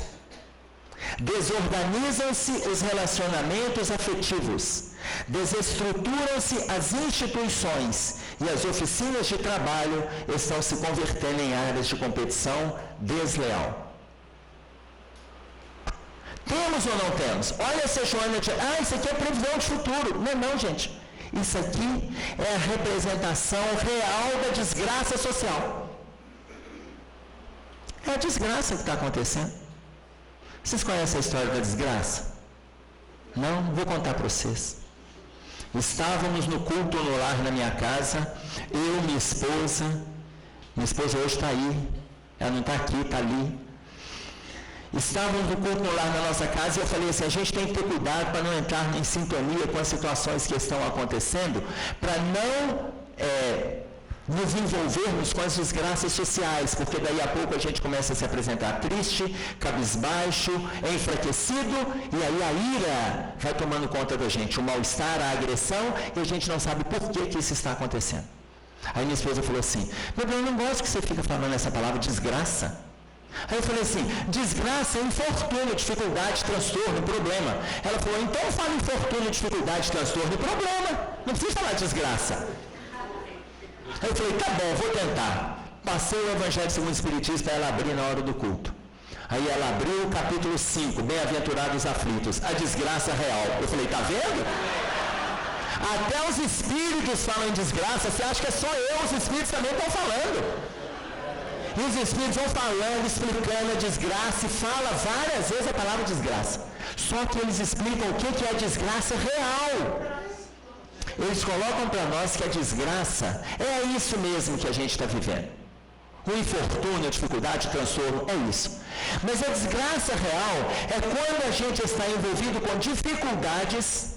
desorganizam-se os relacionamentos afetivos, desestruturam-se as instituições e as oficinas de trabalho estão se convertendo em áreas de competição desleal. Temos ou não temos? Olha essa Joana, isso aqui é previsão de futuro. Não, gente. Isso aqui é a representação real da desgraça social. É a desgraça que está acontecendo. Vocês conhecem a história da desgraça? Não? Vou contar para vocês. Estávamos no culto no lar na minha casa, eu, minha esposa hoje está aí, ela não está aqui, está ali. Estávamos no culto no lar na nossa casa e eu falei assim, a gente tem que ter cuidado para não entrar em sintonia com as situações que estão acontecendo, para não nos envolvermos com as desgraças sociais, porque daí a pouco a gente começa a se apresentar triste, cabisbaixo, enfraquecido, e aí a ira vai tomando conta da gente, o mal-estar, a agressão, e a gente não sabe por que isso está acontecendo. Aí minha esposa falou assim, meu bem, eu não gosto que você fica falando essa palavra desgraça. Aí eu falei assim, desgraça é infortúnio, dificuldade, transtorno, problema. Ela falou, então fala infortúnio, dificuldade, transtorno e problema. Não precisa falar desgraça. Aí eu falei, tá bom, vou tentar. Passei o Evangelho segundo o Espiritismo para ela abrir na hora do culto. Aí ela abriu o capítulo 5, Bem-aventurados aflitos, a desgraça real. Eu falei, tá vendo? Até os espíritos falam em desgraça, você acha que é só eu, os espíritos também estão falando. E os espíritos vão falando, explicando a desgraça e fala várias vezes a palavra desgraça. Só que eles explicam o que é a desgraça real. Eles colocam para nós que a desgraça é isso mesmo que a gente está vivendo. O infortúnio, a dificuldade, o transtorno, é isso. Mas a desgraça real é quando a gente está envolvido com dificuldades,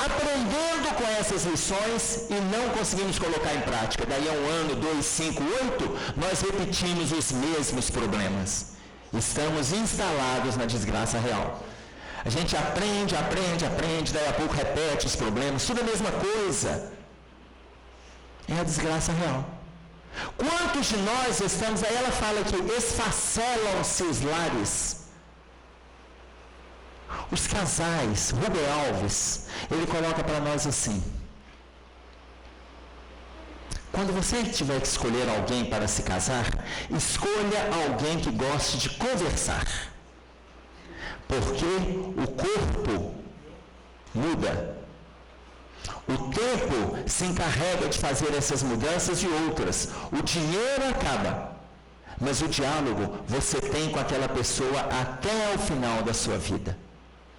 aprendendo com essas lições e não conseguimos colocar em prática. Daí a 1 ano, 2, 5, 8, nós repetimos os mesmos problemas. Estamos instalados na desgraça real. A gente aprende, daí a pouco repete os problemas, tudo a mesma coisa. É a desgraça real. Quantos de nós estamos, aí ela fala que esfacelam-se os lares. Os casais, Rubem Alves, ele coloca para nós assim, quando você tiver que escolher alguém para se casar, escolha alguém que goste de conversar, porque o corpo muda, o tempo se encarrega de fazer essas mudanças e outras, o dinheiro acaba, mas o diálogo você tem com aquela pessoa até o final da sua vida.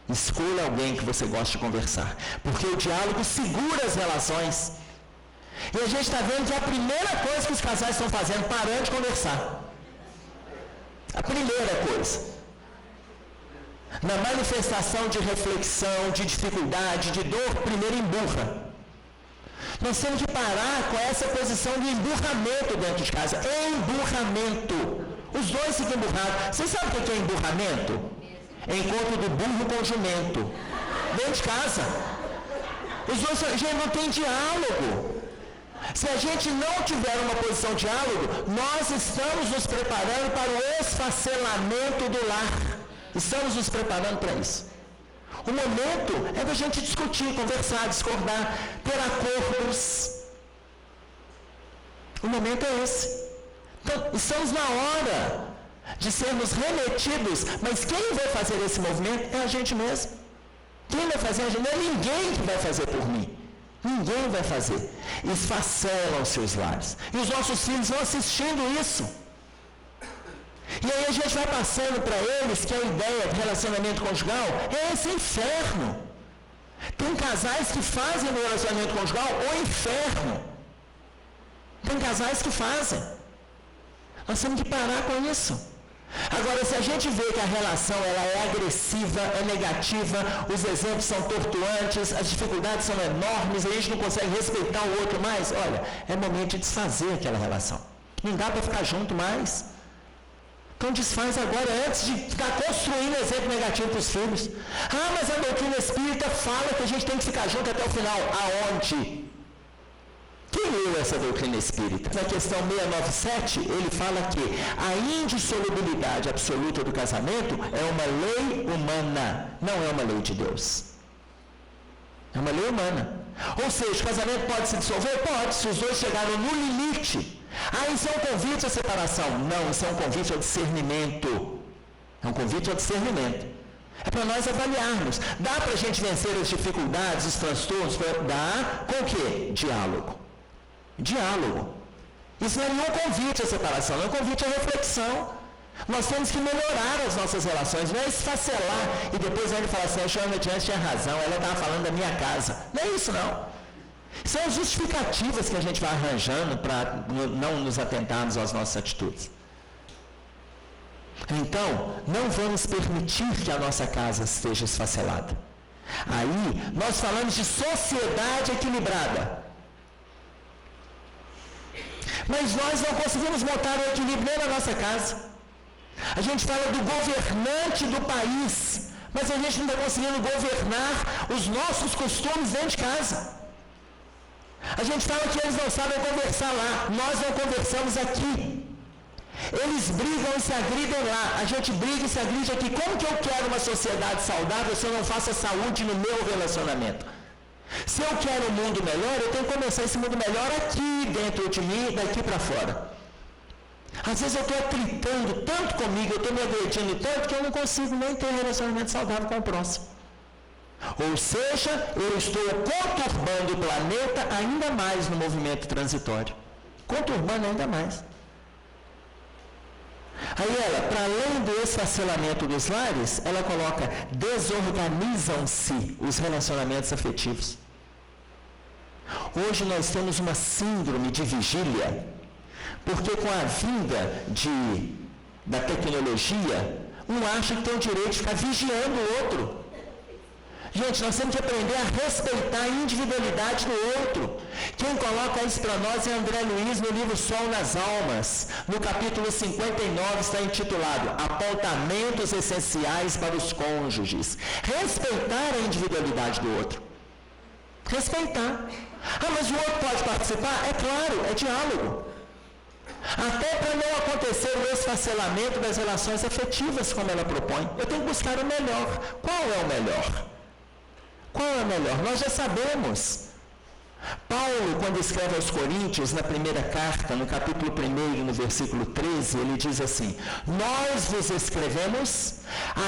Escolha alguém que você goste de conversar, porque o diálogo segura as relações. E a gente está vendo que é a primeira coisa que os casais estão fazendo, parando de conversar. A primeira coisa. Na manifestação de reflexão, de dificuldade, de dor, primeiro emburra. Nós temos que parar com essa posição de emburramento dentro de casa. Emburramento. Os dois ficam emburrados. Vocês sabem o que é emburramento? Encontro do burro com o jumento. Dentro de casa. Os dois, gente, não tem diálogo. Se a gente não tiver uma posição de diálogo, nós estamos nos preparando para o esfacelamento do lar. Estamos nos preparando para isso. O momento é da gente discutir, conversar, discordar, ter acordos. O momento é esse. Então, estamos na hora de sermos remetidos, mas quem vai fazer esse movimento é a gente mesmo. Quem vai fazer? Não é ninguém que vai fazer por mim. Ninguém vai fazer. Esfacelam seus lares. E os nossos filhos vão assistindo isso. E aí a gente vai passando para eles que a ideia de relacionamento conjugal é esse inferno. Tem casais que fazem do relacionamento conjugal o inferno. Tem casais que fazem. Nós temos que parar com isso. Agora, se a gente vê que a relação ela é agressiva, é negativa, os exemplos são tortuantes, as dificuldades são enormes, a gente não consegue respeitar o outro mais, olha, é momento de desfazer aquela relação. Não dá para ficar junto mais. Então desfaz agora, antes de ficar construindo exemplo negativo para os filhos. Ah, mas a doutrina espírita fala que a gente tem que ficar junto até o final. Aonde? Quem leu essa doutrina espírita? Na questão 697, ele fala que a indissolubilidade absoluta do casamento é uma lei humana, não é uma lei de Deus. É uma lei humana. Ou seja, o casamento pode se dissolver? Pode, se os dois chegaram no limite. Ah, isso é um convite à separação. Não, isso é um convite ao discernimento. É um convite ao discernimento. É para nós avaliarmos. Dá para a gente vencer as dificuldades, os transtornos? Dá. Com o quê? Diálogo. Diálogo. Isso não é nenhum convite à separação, não é um convite à reflexão. Nós temos que melhorar as nossas relações, não é esfacelar e depois ele fala assim, a Joana Diante tinha razão, ela estava falando da minha casa. Não é isso não. São as justificativas que a gente vai arranjando para não nos atentarmos às nossas atitudes. Então, não vamos permitir que a nossa casa esteja esfacelada. Aí, nós falamos de sociedade equilibrada. Mas nós não conseguimos montar o equilíbrio nem na nossa casa. A gente fala do governante do país, mas a gente não está conseguindo governar os nossos costumes dentro de casa. A gente fala que eles não sabem conversar lá, nós não conversamos aqui. Eles brigam e se agridem lá, a gente briga e se agride aqui. Como que eu quero uma sociedade saudável se eu não faço saúde no meu relacionamento? Se eu quero um mundo melhor, eu tenho que começar esse mundo melhor aqui dentro de mim e daqui para fora. Às vezes eu estou atritando tanto comigo, eu estou me agredindo tanto que eu não consigo nem ter um relacionamento saudável com o próximo. Ou seja, eu estou conturbando o planeta ainda mais no movimento transitório. Conturbando ainda mais. Aí ela, para além do esfacelamento dos lares, ela coloca, desorganizam-se os relacionamentos afetivos. Hoje nós temos uma síndrome de vigília, porque com a vinda da tecnologia, um acha que tem o direito de ficar vigiando o outro. Gente, nós temos que aprender a respeitar a individualidade do outro. Quem coloca isso para nós é André Luiz no livro Sol nas Almas. No capítulo 59 está intitulado Apontamentos Essenciais para os Cônjuges. Respeitar a individualidade do outro. Respeitar. Ah, mas o outro pode participar? É claro, é diálogo. Até para não acontecer o esfacelamento das relações afetivas, como ela propõe. Eu tenho que buscar o melhor. Qual é o melhor? Qual é o melhor? Nós já sabemos. Paulo, quando escreve aos Coríntios, na primeira carta, no capítulo 1, no versículo 13, ele diz assim, nós vos escrevemos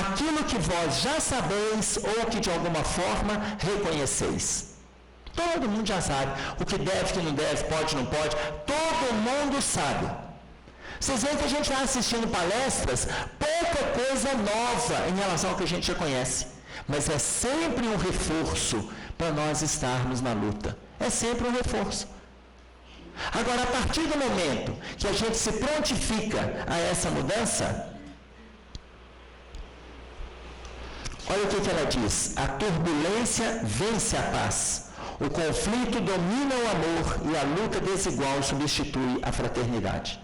aquilo que vós já sabeis ou que de alguma forma reconheceis. Todo mundo já sabe. O que deve, o que não deve, pode, não pode. Todo mundo sabe. Vocês veem que a gente vai assistindo palestras, pouca coisa nova em relação ao que a gente já conhece. Mas é sempre um reforço para nós estarmos na luta. É sempre um reforço. Agora, a partir do momento que a gente se prontifica a essa mudança, olha o que ela diz. A turbulência vence a paz. O conflito domina o amor e a luta desigual substitui a fraternidade.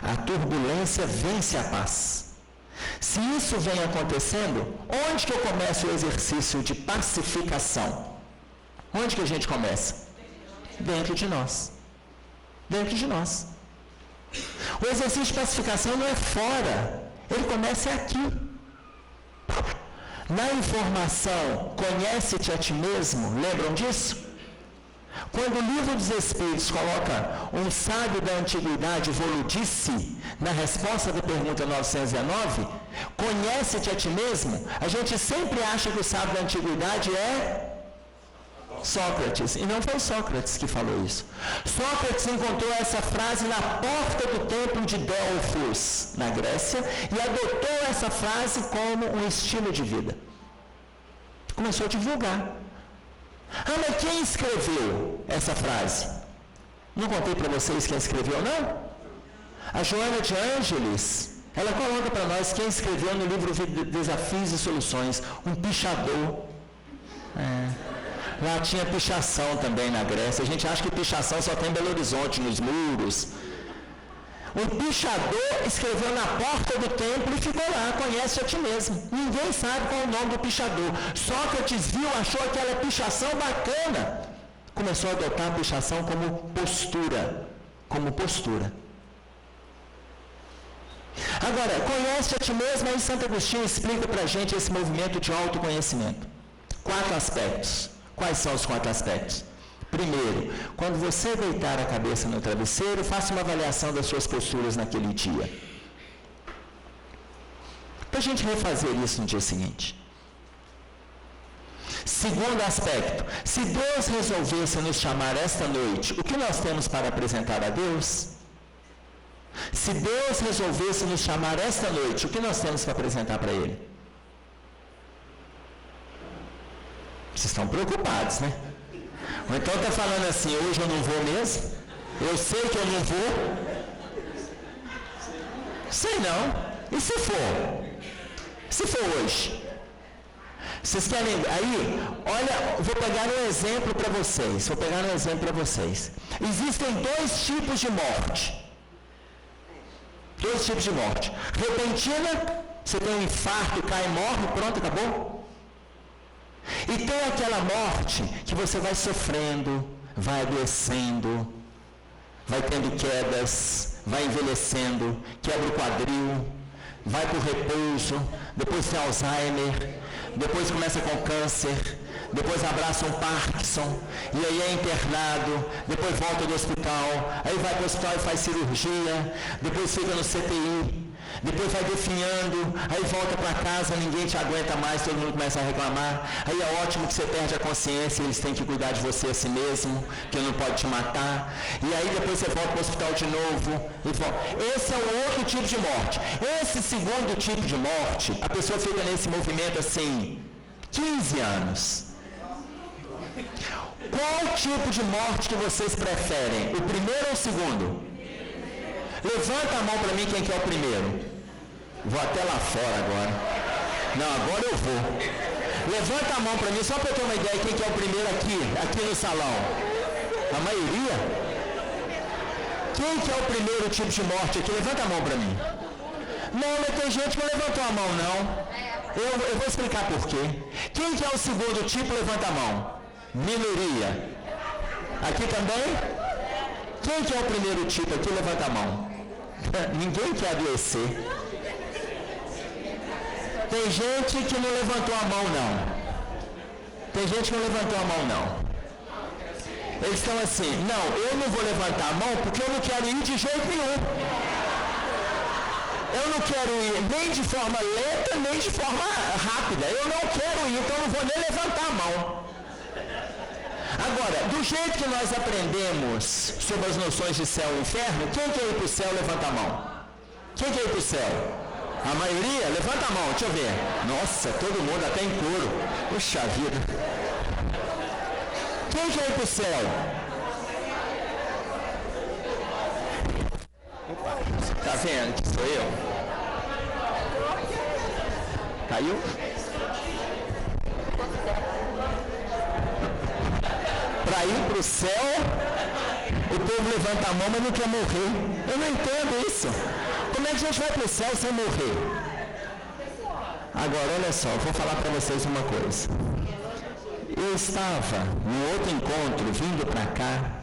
A turbulência vence a paz. Se isso vem acontecendo, onde que eu começo o exercício de pacificação? Onde que a gente começa? Dentro de nós. Dentro de nós. O exercício de pacificação não é fora, ele começa aqui. Na informação, conhece-te a ti mesmo, lembram disso? Quando o livro dos Espíritos coloca um sábio da antiguidade, Voludice, na resposta da pergunta 919, conhece-te a ti mesmo, a gente sempre acha que o sábio da antiguidade é Sócrates, e não foi Sócrates que falou isso. Sócrates encontrou essa frase na porta do templo de Delfos, na Grécia, e adotou essa frase como um estilo de vida. Começou a divulgar. Ah, mas quem escreveu essa frase? Não contei para vocês quem escreveu, não? A Joana de Ângeles, ela coloca para nós quem escreveu no livro Desafios e Soluções, um pichador. Lá tinha pichação também na Grécia. A gente acha que pichação só tem em Belo Horizonte, nos muros. Um pichador escreveu na porta do templo e ficou lá, conhece a ti mesmo. Ninguém sabe qual é o nome do pichador. Sócrates viu, achou aquela pichação bacana. Começou a adotar a pichação como postura. Como postura. Agora, conhece a ti mesmo, aí Santo Agostinho explica para a gente esse movimento de autoconhecimento. 4 aspectos. Quais são os 4 aspectos? Primeiro, quando você deitar a cabeça no travesseiro, faça uma avaliação das suas posturas naquele dia. Para a gente refazer isso no dia seguinte. Segundo aspecto, se Deus resolvesse nos chamar esta noite, o que nós temos para apresentar a Deus? Se Deus resolvesse nos chamar esta noite, o que nós temos para apresentar para Ele? Vocês estão preocupados, né? Ou então está falando assim, hoje eu não vou mesmo? Eu sei que eu não vou? Sei não. E se for? Se for hoje? Vocês querem... Aí, olha, vou pegar um exemplo para vocês. Existem 2 tipos de morte. 2 tipos de morte. Repentina, você tem um infarto, cai e morre, pronto, acabou. E tem aquela morte que você vai sofrendo, vai adoecendo, vai tendo quedas, vai envelhecendo, quebra o quadril, vai para o repouso, depois tem Alzheimer, depois começa com câncer, depois abraça um Parkinson, e aí é internado, depois volta do hospital, aí vai para o hospital e faz cirurgia, depois fica no CTI, depois vai definhando, aí volta para casa, ninguém te aguenta mais, todo mundo começa a reclamar, aí é ótimo que você perde a consciência, eles têm que cuidar de você a si mesmo, que não pode te matar, e aí depois você volta para o hospital de novo, e volta. Esse é o outro tipo de morte. Esse segundo tipo de morte, a pessoa fica nesse movimento assim, 15 anos. Qual tipo de morte que vocês preferem? O primeiro ou o segundo? Levanta a mão para mim quem que é o primeiro. Vou até lá fora agora. Não, agora eu vou. Levanta a mão para mim, só para eu ter uma ideia quem que é o primeiro aqui no salão. A maioria? Quem que é o primeiro tipo de morte aqui? Levanta a mão para mim. Não, mas tem gente que não levantou a mão, não. Eu vou explicar por quê. Quem que é o segundo tipo? Levanta a mão. Minoria. Aqui também? Quem que é o primeiro tipo aqui? Levanta a mão. Ninguém quer adoecer. Tem gente que não levantou a mão, não. Eles estão assim, não, eu não vou levantar a mão porque eu não quero ir de jeito nenhum. Eu não quero ir nem de forma lenta, nem de forma rápida. Eu não quero ir, então eu não vou nem levantar a mão. Agora, do jeito que nós aprendemos sobre as noções de céu e inferno, quem quer ir para o céu, levanta a mão. Quem quer ir para o céu? A maioria? Levanta a mão, deixa eu ver. Nossa, todo mundo, até em coro. Puxa vida. Quem quer ir para o céu? Opa, tá vendo que sou eu? Caiu? Para ir para o céu, o povo levanta a mão, mas não quer morrer. Eu não entendo isso. Como é que a gente vai para o céu sem morrer? Agora, olha só, eu vou falar para vocês uma coisa. Eu estava num outro encontro, vindo para cá,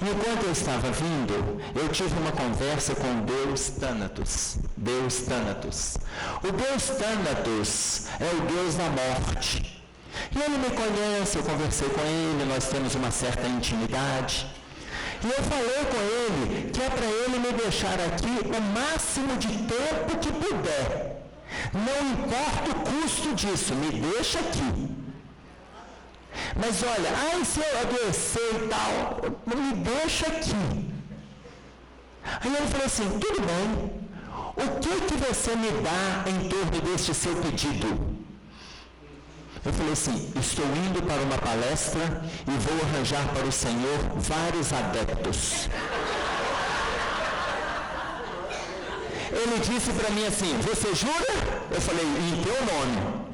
e enquanto eu estava vindo, eu tive uma conversa com Deus Thanatos. Deus Thanatos. O Deus Thanatos é o Deus da morte. E ele me conhece, eu conversei com ele, nós temos uma certa intimidade. E eu falei com ele que é para ele me deixar aqui o máximo de tempo que puder. Não importa o custo disso, me deixa aqui. Mas olha, se eu adoecer e tal, me deixa aqui. Aí ele falou assim, tudo bem, o que você me dá em torno deste seu pedido? Eu falei assim, estou indo para uma palestra e vou arranjar para o Senhor vários adeptos. Ele disse para mim assim, você jura? Eu falei, em teu nome.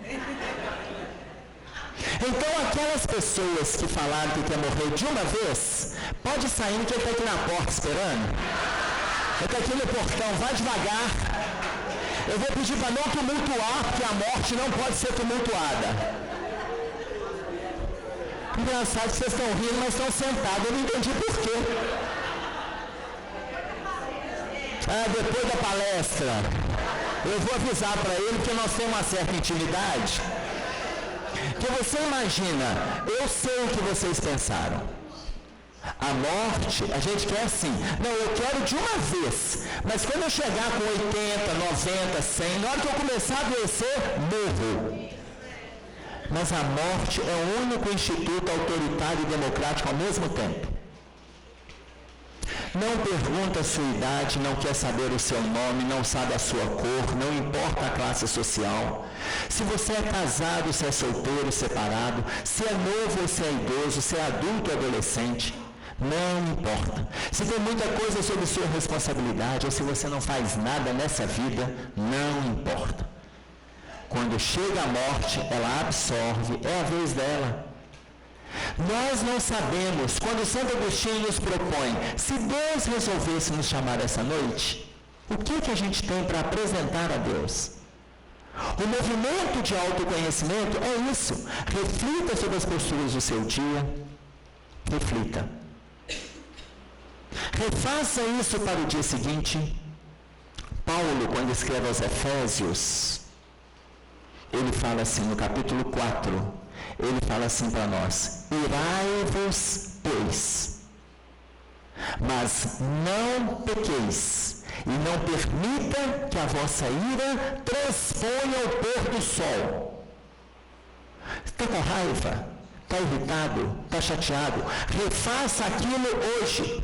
Então aquelas pessoas que falaram que quer morrer de uma vez, pode sair que ele está aqui na porta esperando. Ele está aqui no portão, vai devagar. Eu vou pedir para não tumultuar, porque a morte não pode ser tumultuada. Engraçado que vocês estão rindo, mas estão sentados. Eu não entendi por quê. Depois da palestra, eu vou avisar para ele, porque nós temos uma certa intimidade. Que você imagina, eu sei o que vocês pensaram. A morte, a gente quer assim, não, eu quero de uma vez, mas quando eu chegar com 80, 90, 100, na hora que eu começar a adoecer, morro. Mas a morte é o único instituto autoritário e democrático ao mesmo tempo. Não pergunta a sua idade, não quer saber o seu nome, não sabe a sua cor, não importa a classe social. Se você é casado, se é solteiro, separado, se é novo ou se é idoso, se é adulto ou adolescente, não importa. Se tem muita coisa sobre sua responsabilidade ou se você não faz nada nessa vida, não importa. Quando chega a morte, ela absorve, é a vez dela. Nós não sabemos, quando Santo Agostinho nos propõe, se Deus resolvesse nos chamar essa noite, o que a gente tem para apresentar a Deus? O movimento de autoconhecimento é isso. Reflita sobre as posturas do seu dia. Reflita. Refaça isso para o dia seguinte. Paulo, quando escreve aos Efésios, ele fala assim no capítulo 4, ele fala assim para nós, irai-vos, pois, mas não pequeis, e não permita que a vossa ira transponha o pôr do sol. Está com raiva? Está irritado? Está chateado? Refaça aquilo hoje.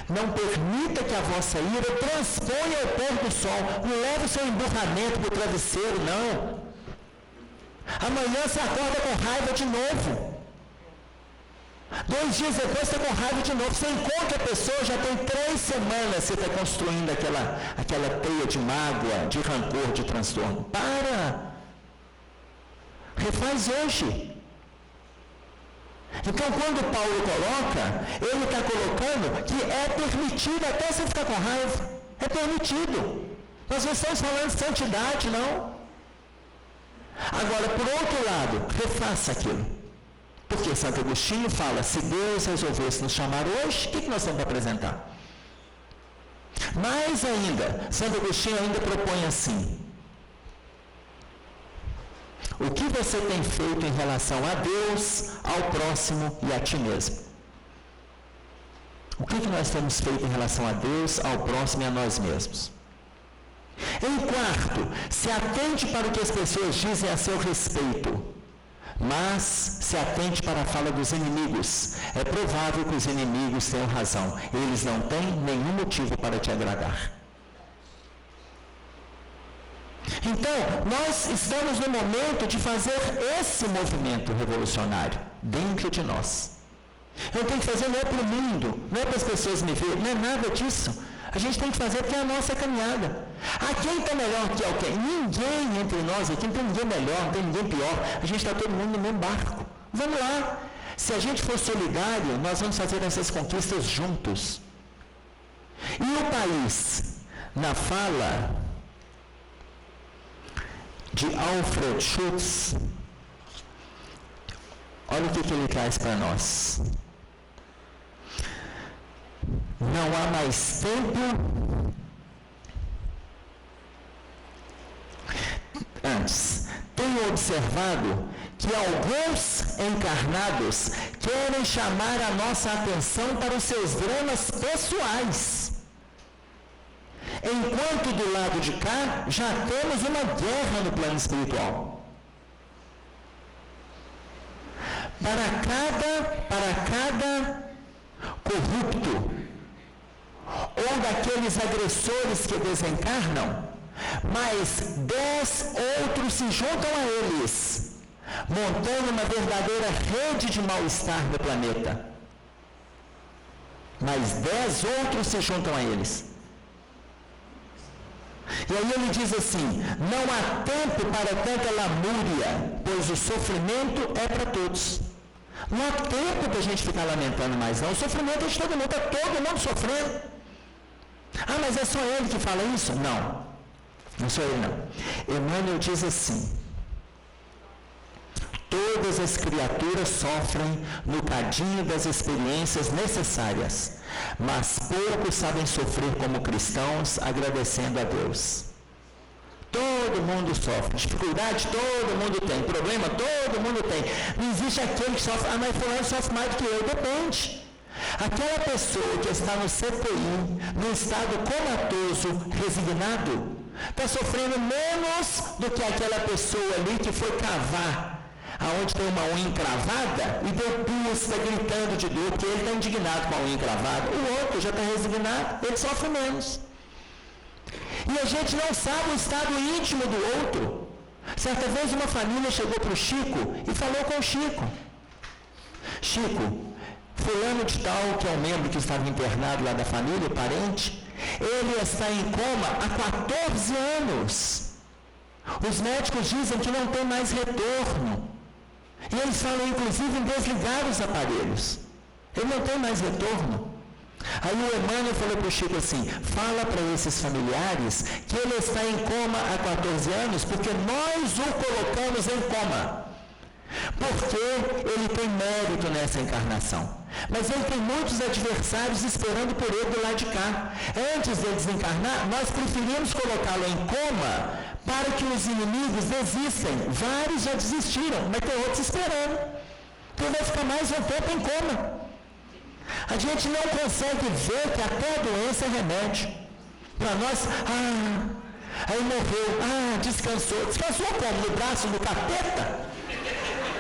Não permita que a vossa ira transponha o pôr do sol. Não leve o seu emburramento para o travesseiro, não. Amanhã você acorda com raiva de novo. 2 dias depois você está com raiva de novo. Você encontra a pessoa, já tem 3 semanas você está construindo aquela teia de mágoa, de rancor, de transtorno. Para! Refaz hoje. Então, quando Paulo coloca, ele está colocando que é permitido até você ficar com raiva. É permitido. Nós não estamos falando de santidade, não. Agora, por outro lado, refaça aquilo. Porque Santo Agostinho fala, se Deus resolvesse nos chamar hoje, o que nós temos para apresentar? Mais ainda, Santo Agostinho ainda propõe assim, o que você tem feito em relação a Deus, ao próximo e a ti mesmo? O que nós temos feito em relação a Deus, ao próximo e a nós mesmos? Em quarto, se atente para o que as pessoas dizem a seu respeito, mas se atente para a fala dos inimigos. É provável que os inimigos tenham razão. Eles não têm nenhum motivo para te agradar. Então, nós estamos no momento de fazer esse movimento revolucionário dentro de nós. Eu tenho que fazer não é para o mundo, não é para as pessoas me verem, não é nada disso. A gente tem que fazer porque é a nossa caminhada. Quem está melhor que alguém? Ninguém entre nós aqui, não tem ninguém melhor, não tem ninguém pior. A gente está todo mundo no mesmo barco. Vamos lá. Se a gente for solidário, nós vamos fazer essas conquistas juntos. E o país, na fala de Alfred Schutz, olha o que ele traz para nós. Não há mais tempo antes. Tenho observado que alguns encarnados querem chamar a nossa atenção para os seus dramas pessoais, enquanto do lado de cá já temos uma guerra no plano espiritual. Para cada corrupto ou daqueles agressores que desencarnam, mas 10 outros se juntam a eles montando uma verdadeira rede de mal-estar no planeta. Mas 10 outros se juntam a eles. E aí ele diz assim: não há tempo para tanta lamúria, pois o sofrimento é para todos. Não há tempo para a gente ficar lamentando mais não. O sofrimento é de todo mundo, está todo mundo sofrendo. Ah, mas é só ele que fala isso? Não, não sou ele não. Emmanuel diz assim: todas as criaturas sofrem no cadinho das experiências necessárias, mas poucos sabem sofrer como cristãos, agradecendo a Deus. Todo mundo sofre, dificuldade todo mundo tem, problema todo mundo tem. Não existe aquele que sofre, mas fulano sofre mais do que eu, depende. Aquela pessoa que está no CTI, no estado comatoso, resignado, está sofrendo menos do que aquela pessoa ali que foi cavar aonde tem uma unha encravada e deu duas, está gritando de dor, porque ele está indignado com a unha encravada. O outro já está resignado, ele sofre menos. E a gente não sabe o estado íntimo do outro. Certa vez uma família chegou para o Chico e falou com o Chico: Chico, fulano de tal, que é um membro que estava internado lá da família, parente, ele está em coma há 14 anos. Os médicos dizem que não tem mais retorno. E eles falam, inclusive, em desligar os aparelhos. Ele não tem mais retorno. Aí o Emmanuel falou para o Chico assim: fala para esses familiares que ele está em coma há 14 anos porque nós o colocamos em coma. Porque ele tem mérito nessa encarnação. Mas ele tem muitos adversários esperando por ele do lado de cá. Antes de desencarnar, nós preferimos colocá-lo em coma para que os inimigos desistem. Vários já desistiram, mas tem outros esperando. Então vai ficar mais um tempo em coma. A gente não consegue ver que até a doença é remédio. Para nós, aí morreu, descansou. Descansou como? No braço do capeta?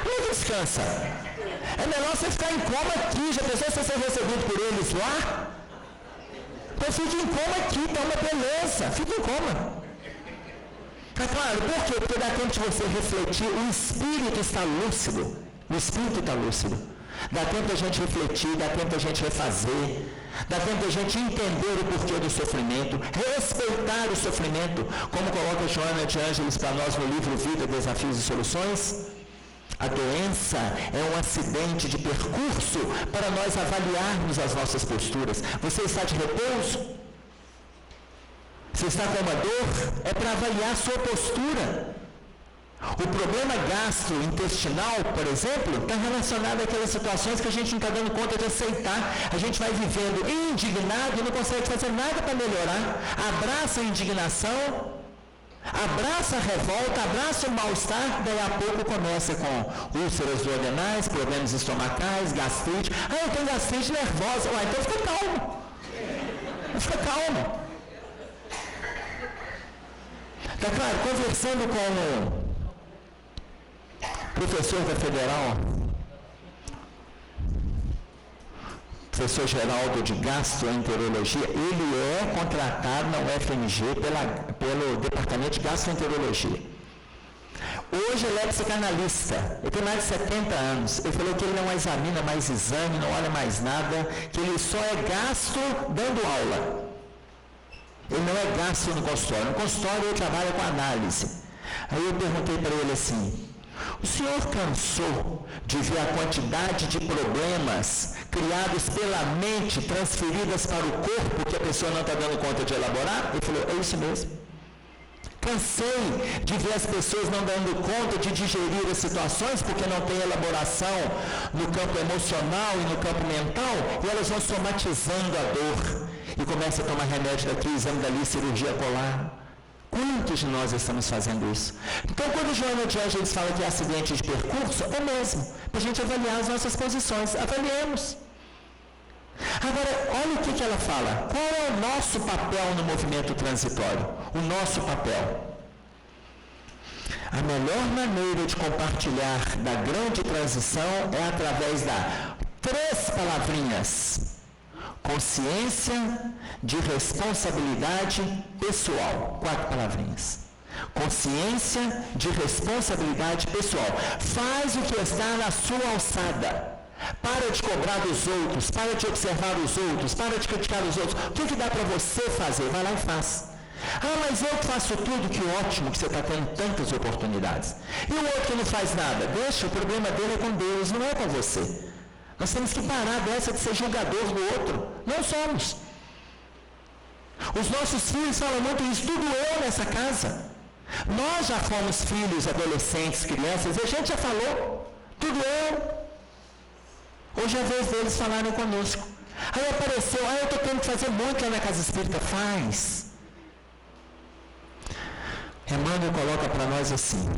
Não descansa. É melhor você ficar em coma aqui. Já pensou se você ser recebido por eles lá? Então fique em coma aqui, tá uma beleza. Fique em coma. É claro, por quê? Porque dá tempo de você refletir. O espírito está lúcido. O espírito está lúcido. Dá tempo da gente refletir, dá tempo da gente refazer, dá tempo da gente entender o porquê do sofrimento, respeitar o sofrimento, como coloca Joana de Ângeles para nós no livro Vida, Desafios e Soluções. A doença é um acidente de percurso para nós avaliarmos as nossas posturas. Você está de repouso? Você está com uma dor? É para avaliar a sua postura. O problema gastrointestinal, por exemplo, está relacionado àquelas situações que a gente não está dando conta de aceitar. A gente vai vivendo indignado e não consegue fazer nada para melhorar. Abraça a indignação, abraça a revolta, abraça o mal-estar, daí a pouco começa com úlceras duodenais, problemas estomacais, gastrite. Eu tenho gastrite nervosa. Então fica calmo. Fica calmo. Tá claro, conversando com professor da Federal, professor Geraldo de Gastroenterologia, ele é contratado na UFMG pelo Departamento de Gastroenterologia. Hoje ele é psicanalista, ele tem mais de 70 anos. Ele falou que ele não examina mais exame, não olha mais nada, que ele só é gastro dando aula. Ele não é gastro no consultório. No consultório ele trabalha com análise. Aí eu perguntei para ele assim: o senhor cansou de ver a quantidade de problemas criados pela mente, transferidas para o corpo, que a pessoa não está dando conta de elaborar? Ele falou: é isso mesmo. Cansei de ver as pessoas não dando conta de digerir as situações, porque não tem elaboração no campo emocional e no campo mental, e elas vão somatizando a dor, e começam a tomar remédio daqui, exame dali, cirurgia colar. Quantos de nós estamos fazendo isso? Então, quando Joana de Ângeles fala que é acidente de percurso, é mesmo, para a gente avaliar as nossas posições. Avaliemos. Agora, olha o que ela fala. Qual é o nosso papel no movimento transitório? O nosso papel. A melhor maneira de compartilhar da grande transição é através da 3 palavrinhas: consciência de responsabilidade pessoal. 4 palavrinhas. Consciência de responsabilidade pessoal. Faz o que está na sua alçada. Para de cobrar dos outros, para de observar os outros, para de criticar os outros. O que dá para você fazer? Vai lá e faz. Ah, mas eu faço tudo, que ótimo que você está tendo tantas oportunidades. E o outro que não faz nada? Deixa, o problema dele é com Deus, não é com você. Nós temos que parar dessa de ser julgador do outro. Não somos. Os nossos filhos falam muito isso, tudo eu nessa casa. Nós já fomos filhos, adolescentes, crianças, e a gente já falou, tudo eu. Hoje é a vez deles falarem conosco. Aí apareceu, eu estou tendo que fazer muito lá na casa espírita. Faz. Emmanuel coloca para nós assim: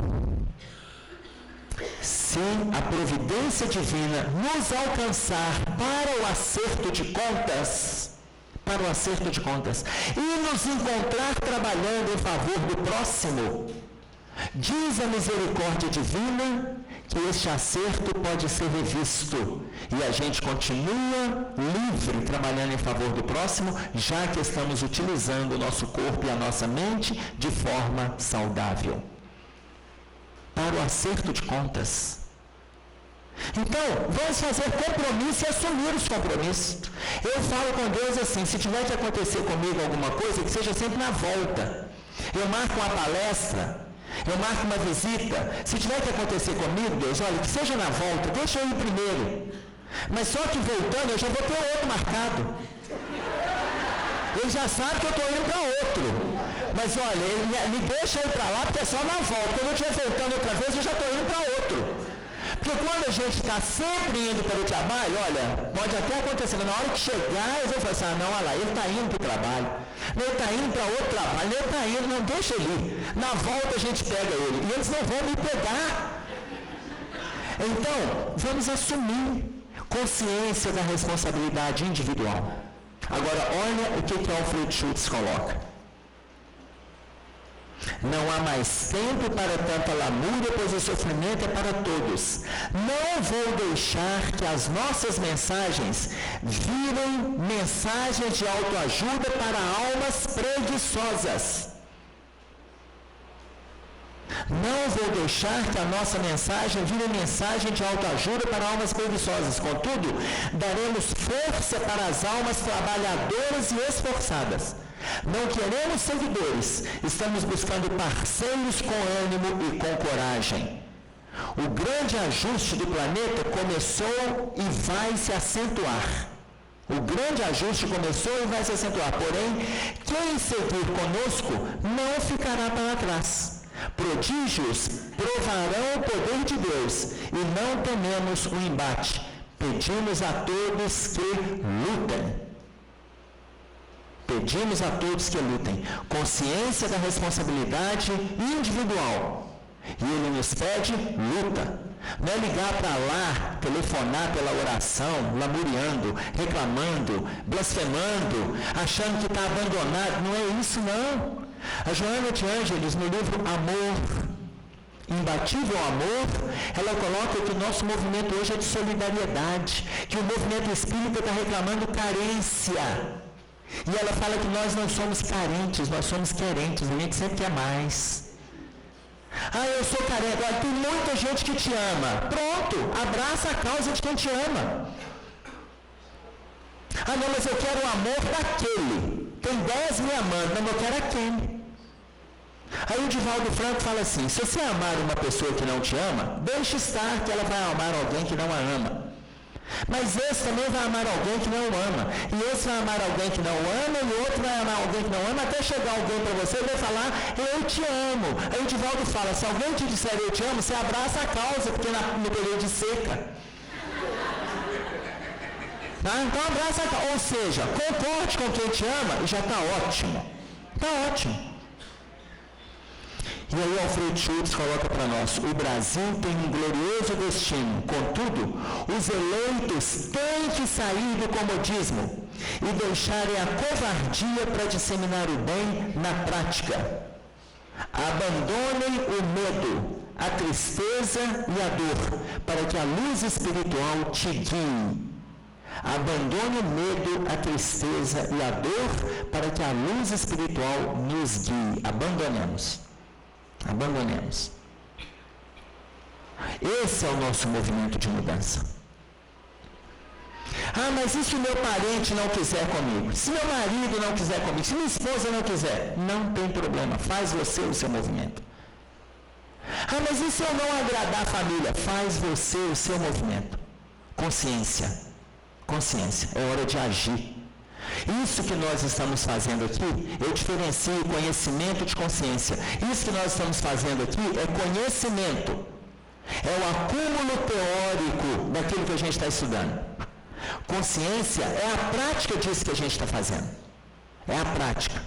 se a providência divina nos alcançar para o acerto de contas, e nos encontrar trabalhando em favor do próximo, diz a misericórdia divina que este acerto pode ser revisto e a gente continua livre trabalhando em favor do próximo, já que estamos utilizando o nosso corpo e a nossa mente de forma saudável. Para o acerto de contas. Então, vamos fazer compromisso e assumir os compromissos. Eu falo com Deus assim, se tiver que acontecer comigo alguma coisa, que seja sempre na volta. Eu marco uma palestra, eu marco uma visita. Se tiver que acontecer comigo, Deus, olha, que seja na volta, deixa eu ir primeiro. Mas só que voltando, eu já vou ter outro marcado. Ele já sabe que eu estou indo para outro. Mas olha, ele me deixa ir para lá porque é só na volta. Quando eu estiver voltando outra vez, eu já estou indo para outro. Porque quando a gente está sempre indo para o trabalho, olha, pode até acontecer, mas na hora que chegar, eu vou falar assim, não, olha lá, ele está indo para o trabalho, ele está indo para outro trabalho, ele está indo, não deixa ele ir. Na volta a gente pega ele, e eles não vão me pegar. Então, vamos assumir consciência da responsabilidade individual. Agora, olha o que Alfred Schultz coloca. Não há mais tempo para tanta lamúria, pois o sofrimento é para todos. Não vou deixar que as nossas mensagens virem mensagens de autoajuda para almas preguiçosas. Não vou deixar que a nossa mensagem vire mensagem de autoajuda para almas preguiçosas. Contudo, daremos força para as almas trabalhadoras e esforçadas. Não queremos seguidores, estamos buscando parceiros com ânimo e com coragem. O grande ajuste do planeta começou e vai se acentuar. O grande ajuste começou e vai se acentuar. Porém, quem seguir conosco não ficará para trás. Prodígios provarão o poder de Deus e não tememos o embate. Pedimos a todos que lutem. Pedimos a todos que lutem. Consciência da responsabilidade individual. E Ele nos pede luta. Não é ligar para lá, telefonar pela oração, lamuriando, reclamando, blasfemando, achando que está abandonado. Não é isso, não. A Joana de Ângeles, no livro Amor, Imbatível Amor, ela coloca que o nosso movimento hoje é de solidariedade, que o movimento espírita está reclamando carência. E ela fala que nós não somos carentes, nós somos querentes, a gente sempre quer mais. Eu sou carente. Olha, tem muita gente que te ama. Pronto, abraça a causa de quem te ama. Não, mas eu quero o amor daquele. Tem 10 me amando, mas eu quero aquele. Aí o Divaldo Franco fala assim, se você amar uma pessoa que não te ama, deixe estar que ela vai amar alguém que não a ama. Mas esse também vai amar alguém que não o ama. E esse vai amar alguém que não o ama, e o outro vai amar alguém que não ama, até chegar alguém para você e vai falar, eu te amo. Aí o Divaldo fala, se alguém te disser eu te amo, você abraça a causa, porque no período de seca. Então abraça a causa. Ou seja, concorde com quem te ama e já está ótimo. Está ótimo. E aí Alfred Schultz coloca para nós, o Brasil tem um glorioso destino, contudo, os eleitos têm que sair do comodismo e deixarem a covardia para disseminar o bem na prática. Abandonem o medo, a tristeza e a dor, para que a luz espiritual te guie. Abandone o medo, a tristeza e a dor, para que a luz espiritual nos guie. Abandonemos. Abandonemos. Esse é o nosso movimento de mudança. Ah, mas e se o meu parente não quiser comigo? Se meu marido não quiser comigo? Se minha esposa não quiser? Não tem problema, faz você o seu movimento. Ah, mas e se eu não agradar a família? Faz você o seu movimento. Consciência. Consciência. É hora de agir. Isso que nós estamos fazendo aqui, eu diferencio conhecimento de consciência. Isso que nós estamos fazendo aqui é conhecimento. É o acúmulo teórico daquilo que a gente está estudando. Consciência é a prática disso que a gente está fazendo. É a prática.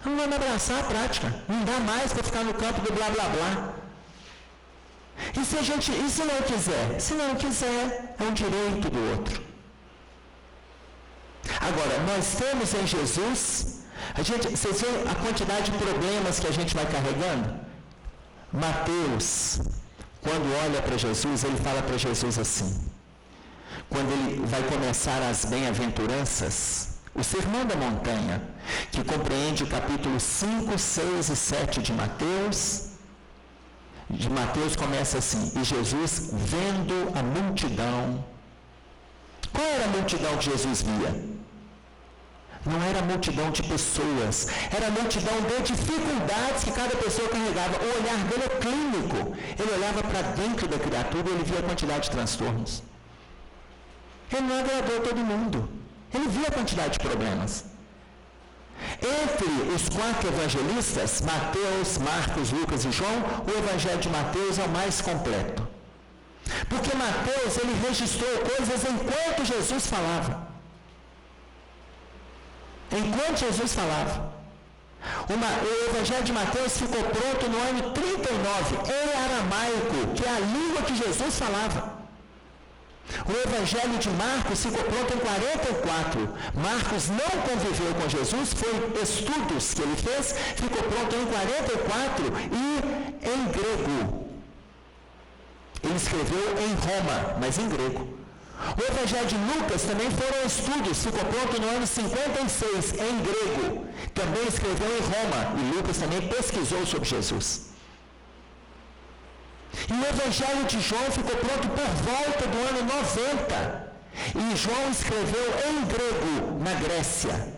Não vamos abraçar a prática. Não dá mais para ficar no campo do blá blá blá. E se não quiser? Se não quiser, é um direito do outro. Agora, nós temos em Jesus, vocês veem a quantidade de problemas que a gente vai carregando? Mateus, quando olha para Jesus, ele fala para Jesus assim, quando ele vai começar as bem-aventuranças, o Sermão da Montanha, que compreende o capítulo 5, 6 e 7 de Mateus começa assim, e Jesus vendo a multidão. Qual era a multidão que Jesus via? Não era a multidão de pessoas, era a multidão de dificuldades que cada pessoa carregava. O olhar dele é clínico. Ele olhava para dentro da criatura e ele via a quantidade de transtornos. Ele não agradou todo mundo. Ele via a quantidade de problemas. Entre os 4 evangelistas, Mateus, Marcos, Lucas e João, o evangelho de Mateus é o mais completo. Porque Mateus, ele registrou coisas enquanto Jesus falava. Enquanto Jesus falava. O Evangelho de Mateus ficou pronto no ano 39, em aramaico, que é a língua que Jesus falava. O Evangelho de Marcos ficou pronto em 44. Marcos não conviveu com Jesus, foi estudos que ele fez, ficou pronto em 44 e em grego. Ele escreveu em Roma, mas em grego. O Evangelho de Lucas também foram estudos, ficou pronto no ano 56, em grego. Também escreveu em Roma, e Lucas também pesquisou sobre Jesus. E o Evangelho de João ficou pronto por volta do ano 90. E João escreveu em grego, na Grécia.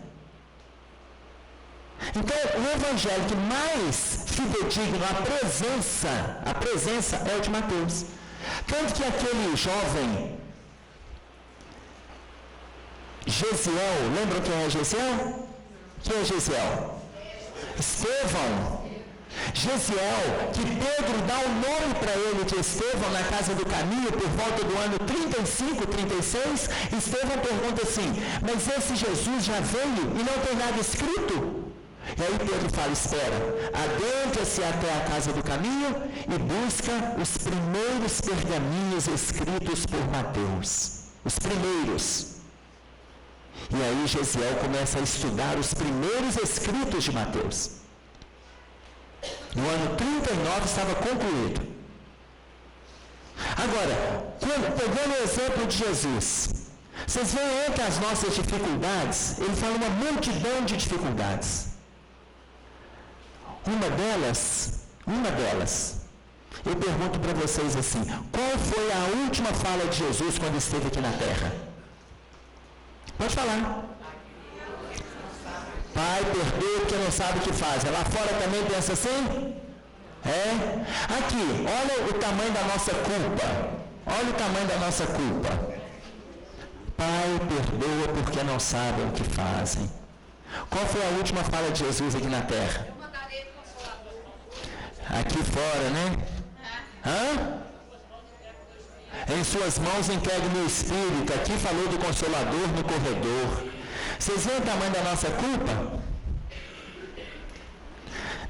Então, o Evangelho que mais fidedigno a presença é o de Mateus. Tanto que aquele jovem Gesiel, lembram quem é Gesiel? Quem é Gesiel? Estevão. Gesiel, que Pedro dá o nome para ele de Estevão na casa do caminho por volta do ano 35, 36. Estevão pergunta assim, mas esse Jesus já veio e não tem nada escrito? E aí Pedro fala, espera, adentra-se até a casa do caminho e busca os primeiros pergaminhos escritos por Mateus. Os primeiros. E aí Gesiel começa a estudar os primeiros escritos de Mateus. No ano 39 estava concluído. Agora, pegando o exemplo de Jesus, vocês veem entre as nossas dificuldades, ele fala uma multidão de dificuldades. Uma delas, eu pergunto para vocês assim, qual foi a última fala de Jesus quando esteve aqui na Terra? Pode falar. Pai, perdoa porque não sabe o que faz. Lá fora também pensa assim? É? Aqui, olha o tamanho da nossa culpa. Olha o tamanho da nossa culpa. Pai, perdoa porque não sabem o que fazem. Qual foi a última fala de Jesus aqui na Terra? Aqui fora, né? Hã? Em suas mãos entregue meu espírito. Aqui falou do Consolador no corredor. Vocês veem o tamanho da nossa culpa?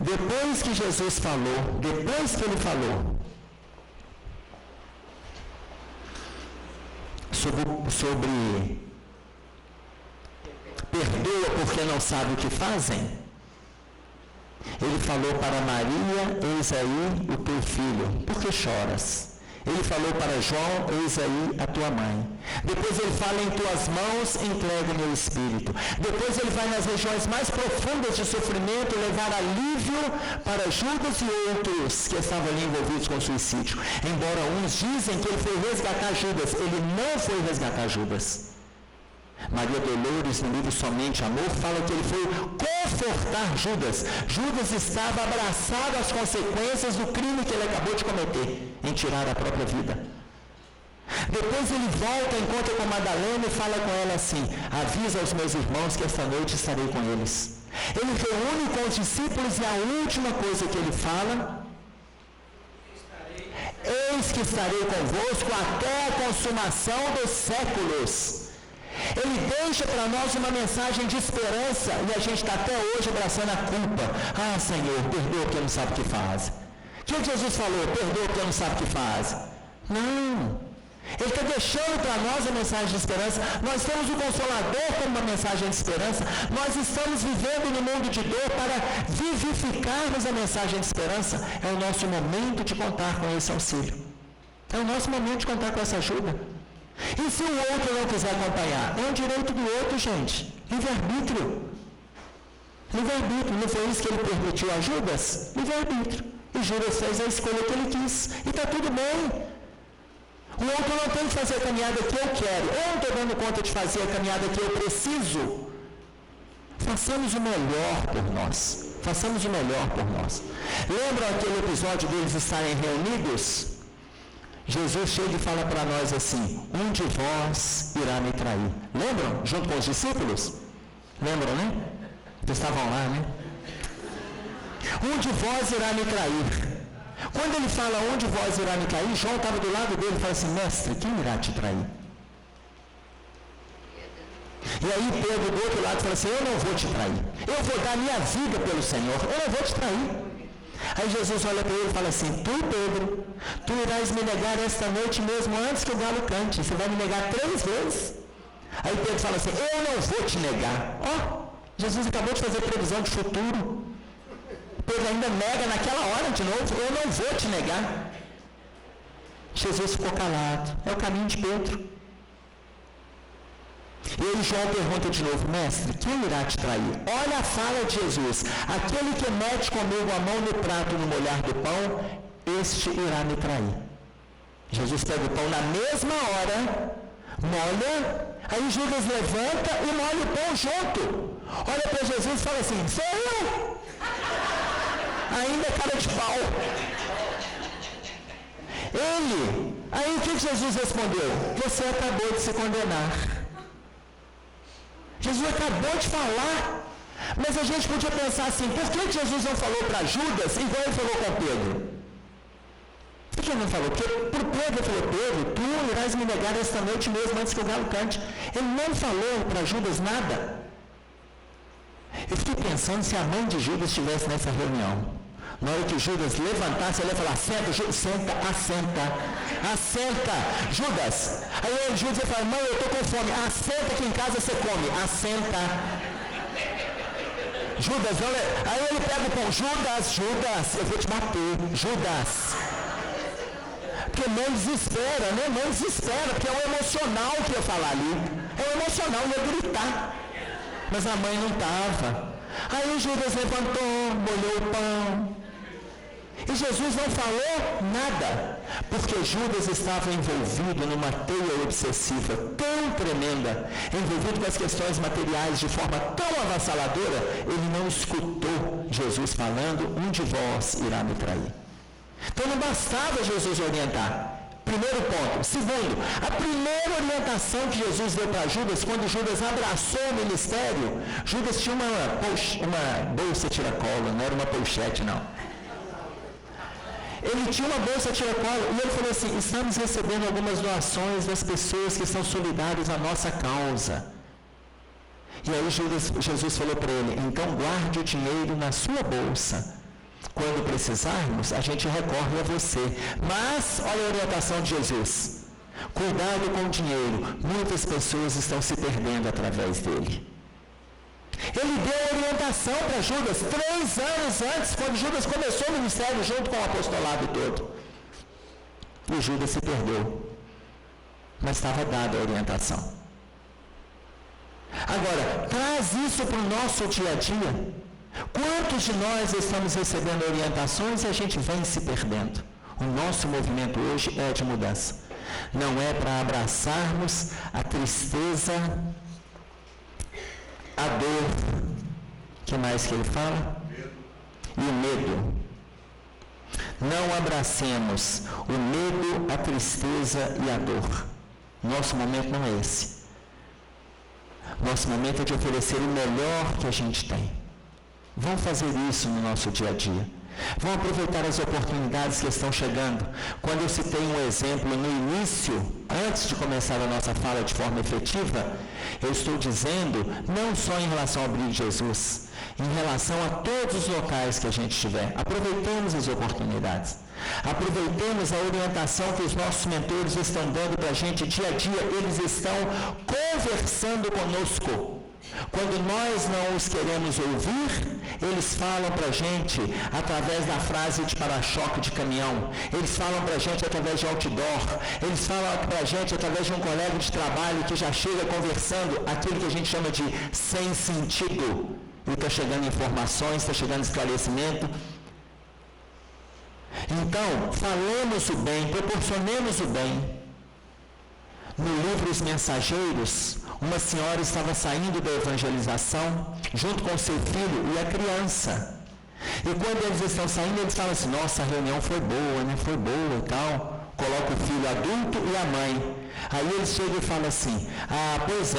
Depois que Jesus falou, depois que ele falou sobre perdoa porque não sabe o que fazem, ele falou para Maria, eis aí o teu filho, por que choras? Ele falou para João, eis aí a tua mãe. Depois ele fala, em tuas mãos entrego o meu espírito. Depois ele vai nas regiões mais profundas de sofrimento, levar alívio para Judas e outros que estavam ali envolvidos com suicídio. Embora uns dizem que ele foi resgatar Judas, ele não foi resgatar Judas. Maria Dolores, no livro Somente Amor, fala que ele foi confortar Judas. Judas estava abraçado às consequências do crime que ele acabou de cometer, em tirar a própria vida. Depois ele volta, encontra com Madalena e fala com ela assim, avisa aos meus irmãos que esta noite estarei com eles. Ele reúne com os discípulos e a última coisa que ele fala, eis que estarei convosco até a consumação dos séculos. Ele deixa para nós uma mensagem de esperança e a gente está até hoje abraçando a culpa. Ah, Senhor, perdoa porque não sabe o que faz. O que Jesus falou? Perdoa porque não sabe o que faz. Não. Ele está deixando para nós a mensagem de esperança. Nós temos o Consolador como uma mensagem de esperança. Nós estamos vivendo no mundo de dor para vivificarmos a mensagem de esperança. É o nosso momento de contar com esse auxílio. É o nosso momento de contar com essa ajuda. E se o outro não quiser acompanhar? É um direito do outro, gente. Livre-arbítrio. Livre-arbítrio. Não foi isso que ele permitiu a Judas? Livre-arbítrio. E Judas fez a escolha que ele quis. E está tudo bem. O outro não tem que fazer a caminhada que eu quero. Eu não estou dando conta de fazer a caminhada que eu preciso. Façamos o melhor por nós. Façamos o melhor por nós. Lembram aquele episódio deles estarem reunidos? Jesus chega e fala para nós assim, um de vós irá me trair. Lembram? Junto com os discípulos? Lembram, né? Eles estavam lá, né? Um de vós irá me trair. Quando ele fala um de vós irá me trair, João estava do lado dele e fala assim, mestre, quem irá te trair? E aí Pedro do outro lado fala assim, eu não vou te trair. Eu vou dar minha vida pelo Senhor. Eu não vou te trair. Aí Jesus olha para ele e fala assim, tu Pedro, tu irás me negar esta noite mesmo antes que o galo cante. Você vai me negar 3 vezes. Aí Pedro fala assim, eu não vou te negar. Ó, Jesus acabou de fazer previsão de futuro. Pedro ainda nega naquela hora de novo, eu não vou te negar. Jesus ficou calado. É o caminho de Pedro. E aí João pergunta de novo, mestre, quem irá te trair? Olha a fala de Jesus, aquele que mete comigo a mão no prato no molhar do pão, este irá me trair. Jesus pega o pão na mesma hora, molha, aí Judas levanta e molha o pão junto. Olha para Jesus e fala assim, sou eu! Ainda cara de pau. Aí o que Jesus respondeu? Você acabou de se condenar. Jesus acabou de falar, mas a gente podia pensar assim, por que Jesus não falou para Judas igual ele falou com Pedro? Por que ele não falou? Porque para Pedro ele falou, Pedro, tu irás me negar esta noite mesmo antes que o galo cante. Ele não falou para Judas nada. Eu fiquei pensando se a mãe de Judas estivesse nessa reunião. Na hora que Judas levantasse, ele ia falar, senta, senta, assenta, assenta, Judas. Aí Judas ia falar, mãe, eu estou com fome, assenta que em casa você come, assenta. Judas, olha, aí ele pega o pão, Judas, eu vou te bater, Judas. Porque mãe desespera, né? Mãe desespera, porque é o emocional que ia falar ali. É o emocional, ia gritar. Mas a mãe não estava. Aí Judas levantou, molhou o pão. E Jesus não falou nada, porque Judas estava envolvido numa teia obsessiva tão tremenda, envolvido com as questões materiais de forma tão avassaladora, ele não escutou Jesus falando, um de vós irá me trair. Então não bastava Jesus orientar. Primeiro ponto. Segundo, a primeira orientação que Jesus deu para Judas, quando Judas abraçou o ministério, Judas tinha uma bolsa tiracolo, não era uma pochete não. Ele tinha uma bolsa tiracolo e ele falou assim, estamos recebendo algumas doações das pessoas que são solidárias à nossa causa. E aí Jesus falou para ele, então guarde o dinheiro na sua bolsa. Quando precisarmos, a gente recorre a você. Mas, olha a orientação de Jesus. Cuidado com o dinheiro. Muitas pessoas estão se perdendo através dele. Ele deu orientação para Judas 3 anos antes, quando Judas começou o ministério junto com o apostolado todo. E Judas se perdeu. Mas estava dada a orientação. Agora, traz isso para o nosso dia a dia. Quantos de nós estamos recebendo orientações e a gente vem se perdendo? O nosso movimento hoje é de mudança. Não é para abraçarmos a tristeza, a dor. O que mais que ele fala? E o medo. Não abracemos o medo, a tristeza e a dor. Nosso momento não é esse. Nosso momento é de oferecer o melhor que a gente tem. Vamos fazer isso no nosso dia a dia. Vamos aproveitar as oportunidades que estão chegando. Quando eu citei um exemplo no início, antes de começar a nossa fala de forma efetiva, eu estou dizendo não só em relação ao Abrigo de Jesus, em relação a todos os locais que a gente estiver. Aproveitemos as oportunidades. Aproveitemos a orientação que os nossos mentores estão dando para a gente dia a dia. Eles estão conversando conosco. Quando nós não os queremos ouvir, eles falam para a gente através da frase de para-choque de caminhão, eles falam para a gente através de outdoor, eles falam para a gente através de um colega de trabalho que já chega conversando, aquilo que a gente chama de sem sentido. E está chegando informações, está chegando esclarecimento. Então, falemos o bem, proporcionemos o bem. No livro Os Mensageiros, uma senhora estava saindo da evangelização junto com seu filho e a criança. E quando eles estão saindo, eles falam assim: nossa, a reunião foi boa, né? Foi boa e tal. Coloca o filho adulto e a mãe. Aí eles chegam e falam assim: ah, pois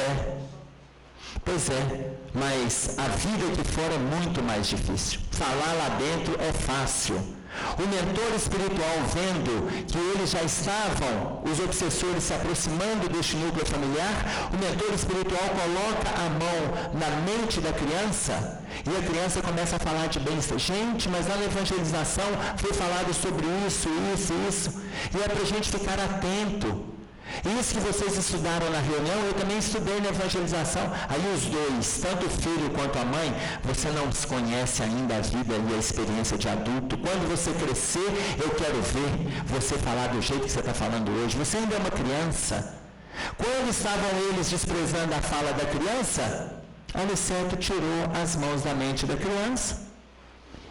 é, mas a vida aqui fora é muito mais difícil. Falar lá dentro é fácil. O mentor espiritual, vendo que eles já estavam, os obsessores, se aproximando deste núcleo familiar, o mentor espiritual coloca a mão na mente da criança e a criança começa a falar de bem-estar. Gente, mas lá na evangelização foi falado sobre isso. E é para a gente ficar atento. Isso que vocês estudaram na reunião, eu também estudei na evangelização. Aí os dois, tanto o filho quanto a mãe, você não desconhece ainda a vida e a experiência de adulto. Quando você crescer, eu quero ver você falar do jeito que você está falando hoje. Você ainda é uma criança. Quando estavam eles desprezando a fala da criança, Aniceto tirou as mãos da mente da criança.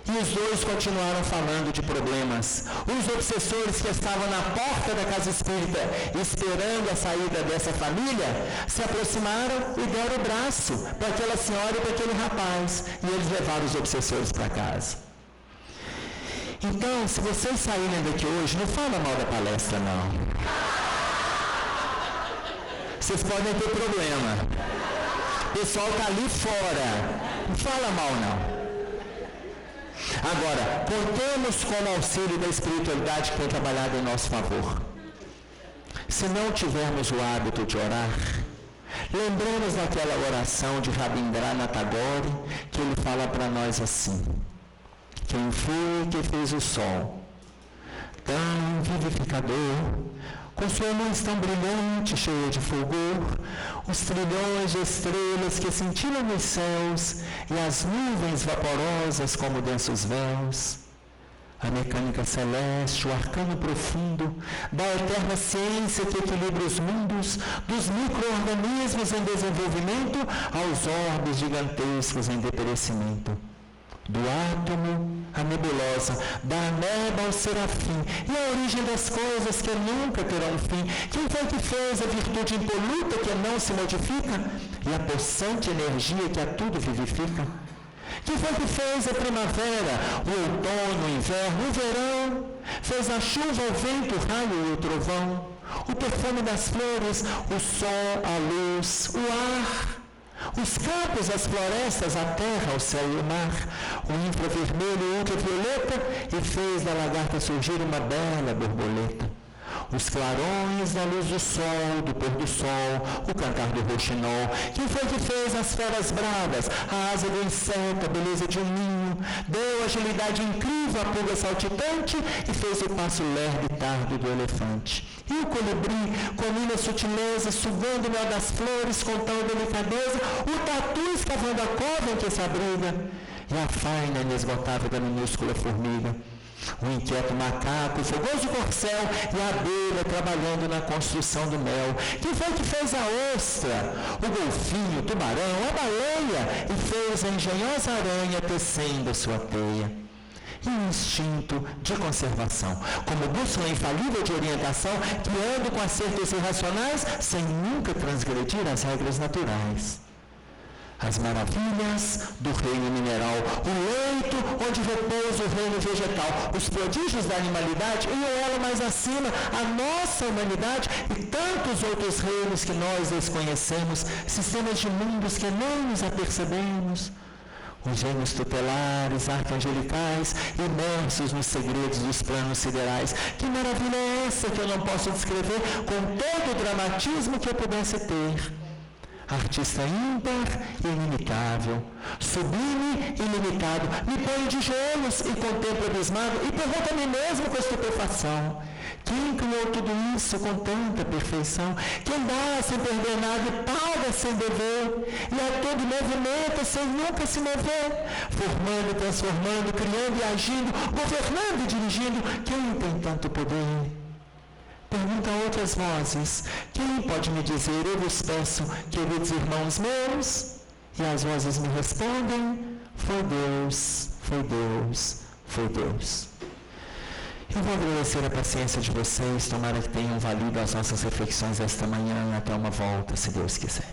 E os dois continuaram falando de problemas. Os obsessores que estavam na porta da casa espírita, esperando a saída dessa família, se aproximaram e deram o braço para aquela senhora e para aquele rapaz. E eles levaram os obsessores para casa. Então, se vocês saírem daqui hoje, não fala mal da palestra, não. Vocês podem ter problema. O pessoal está ali fora. Não fala mal, não. Agora, contemos com o auxílio da espiritualidade que tem trabalhado em nosso favor. Se não tivermos o hábito de orar, lembremos daquela oração de Rabindranath Tagore, que ele fala para nós assim: quem foi que fez o sol, tão vivificador, com sua luz tão brilhante, cheia de fulgor, os trilhões de estrelas que cintilam nos céus e as nuvens vaporosas como densos véus, a mecânica celeste, o arcano profundo da eterna ciência que equilibra os mundos, dos micro-organismos em desenvolvimento aos orbes gigantescos em deperecimento, do átomo à nebulosa, da ameba ao serafim, e a origem das coisas que nunca terão fim. Quem foi que fez a virtude impoluta que não se modifica e a possante energia que a tudo vivifica? Quem foi que fez a primavera, o outono, o inverno, o verão? Fez a chuva, o vento, o raio e o trovão, o perfume das flores, o sol, a luz, o ar, os campos, as florestas, a terra, o céu e o mar, o infravermelho e o ultravioleta, e fez da lagarta surgir uma bela borboleta. Os clarões da luz do sol, do pôr do sol, o cantar do roxinol. Quem foi que fez as feras bravas, a asa do inseto, a beleza de um ninho? Deu agilidade incrível à pulga saltitante e fez o passo lerdo e tardo do elefante. E o colibri, com linda sutileza, sugando o mel das flores com tal delicadeza, o tatu escavando a cova em que se abriga, e a faina inesgotável da minúscula formiga. O inquieto macaco, o fogoso corcel e a abelha trabalhando na construção do mel. Quem foi que fez a ostra, o golfinho, o tubarão, a baleia e fez a engenhosa aranha tecendo a sua teia? E o instinto de conservação, como bússola infalível de orientação, guiando com acertos irracionais sem nunca transgredir as regras naturais. As maravilhas do reino mineral, o leito onde repousa o reino vegetal, os prodígios da animalidade e o elo mais acima, a nossa humanidade e tantos outros reinos que nós desconhecemos, sistemas de mundos que não nos apercebemos, os gênios tutelares, arcangelicais, imersos nos segredos dos planos siderais. Que maravilha é essa que eu não posso descrever com todo o dramatismo que eu pudesse ter? Artista ímpar e inimitável, sublime e ilimitado, me ponho de joelhos e contemplo abismado e pergunto a mim mesmo com estupefação: quem criou tudo isso com tanta perfeição? Quem dá sem perder nada e paga sem dever? E a todo movimenta sem nunca se mover, formando, transformando, criando e agindo, governando e dirigindo. Quem tem tanto poder? Pergunta a outras vozes: quem pode me dizer? Eu vos peço, queridos irmãos meus. E as vozes me respondem: foi Deus, foi Deus, foi Deus. Eu vou agradecer a paciência de vocês, tomara que tenham valido as nossas reflexões esta manhã, até uma volta, se Deus quiser.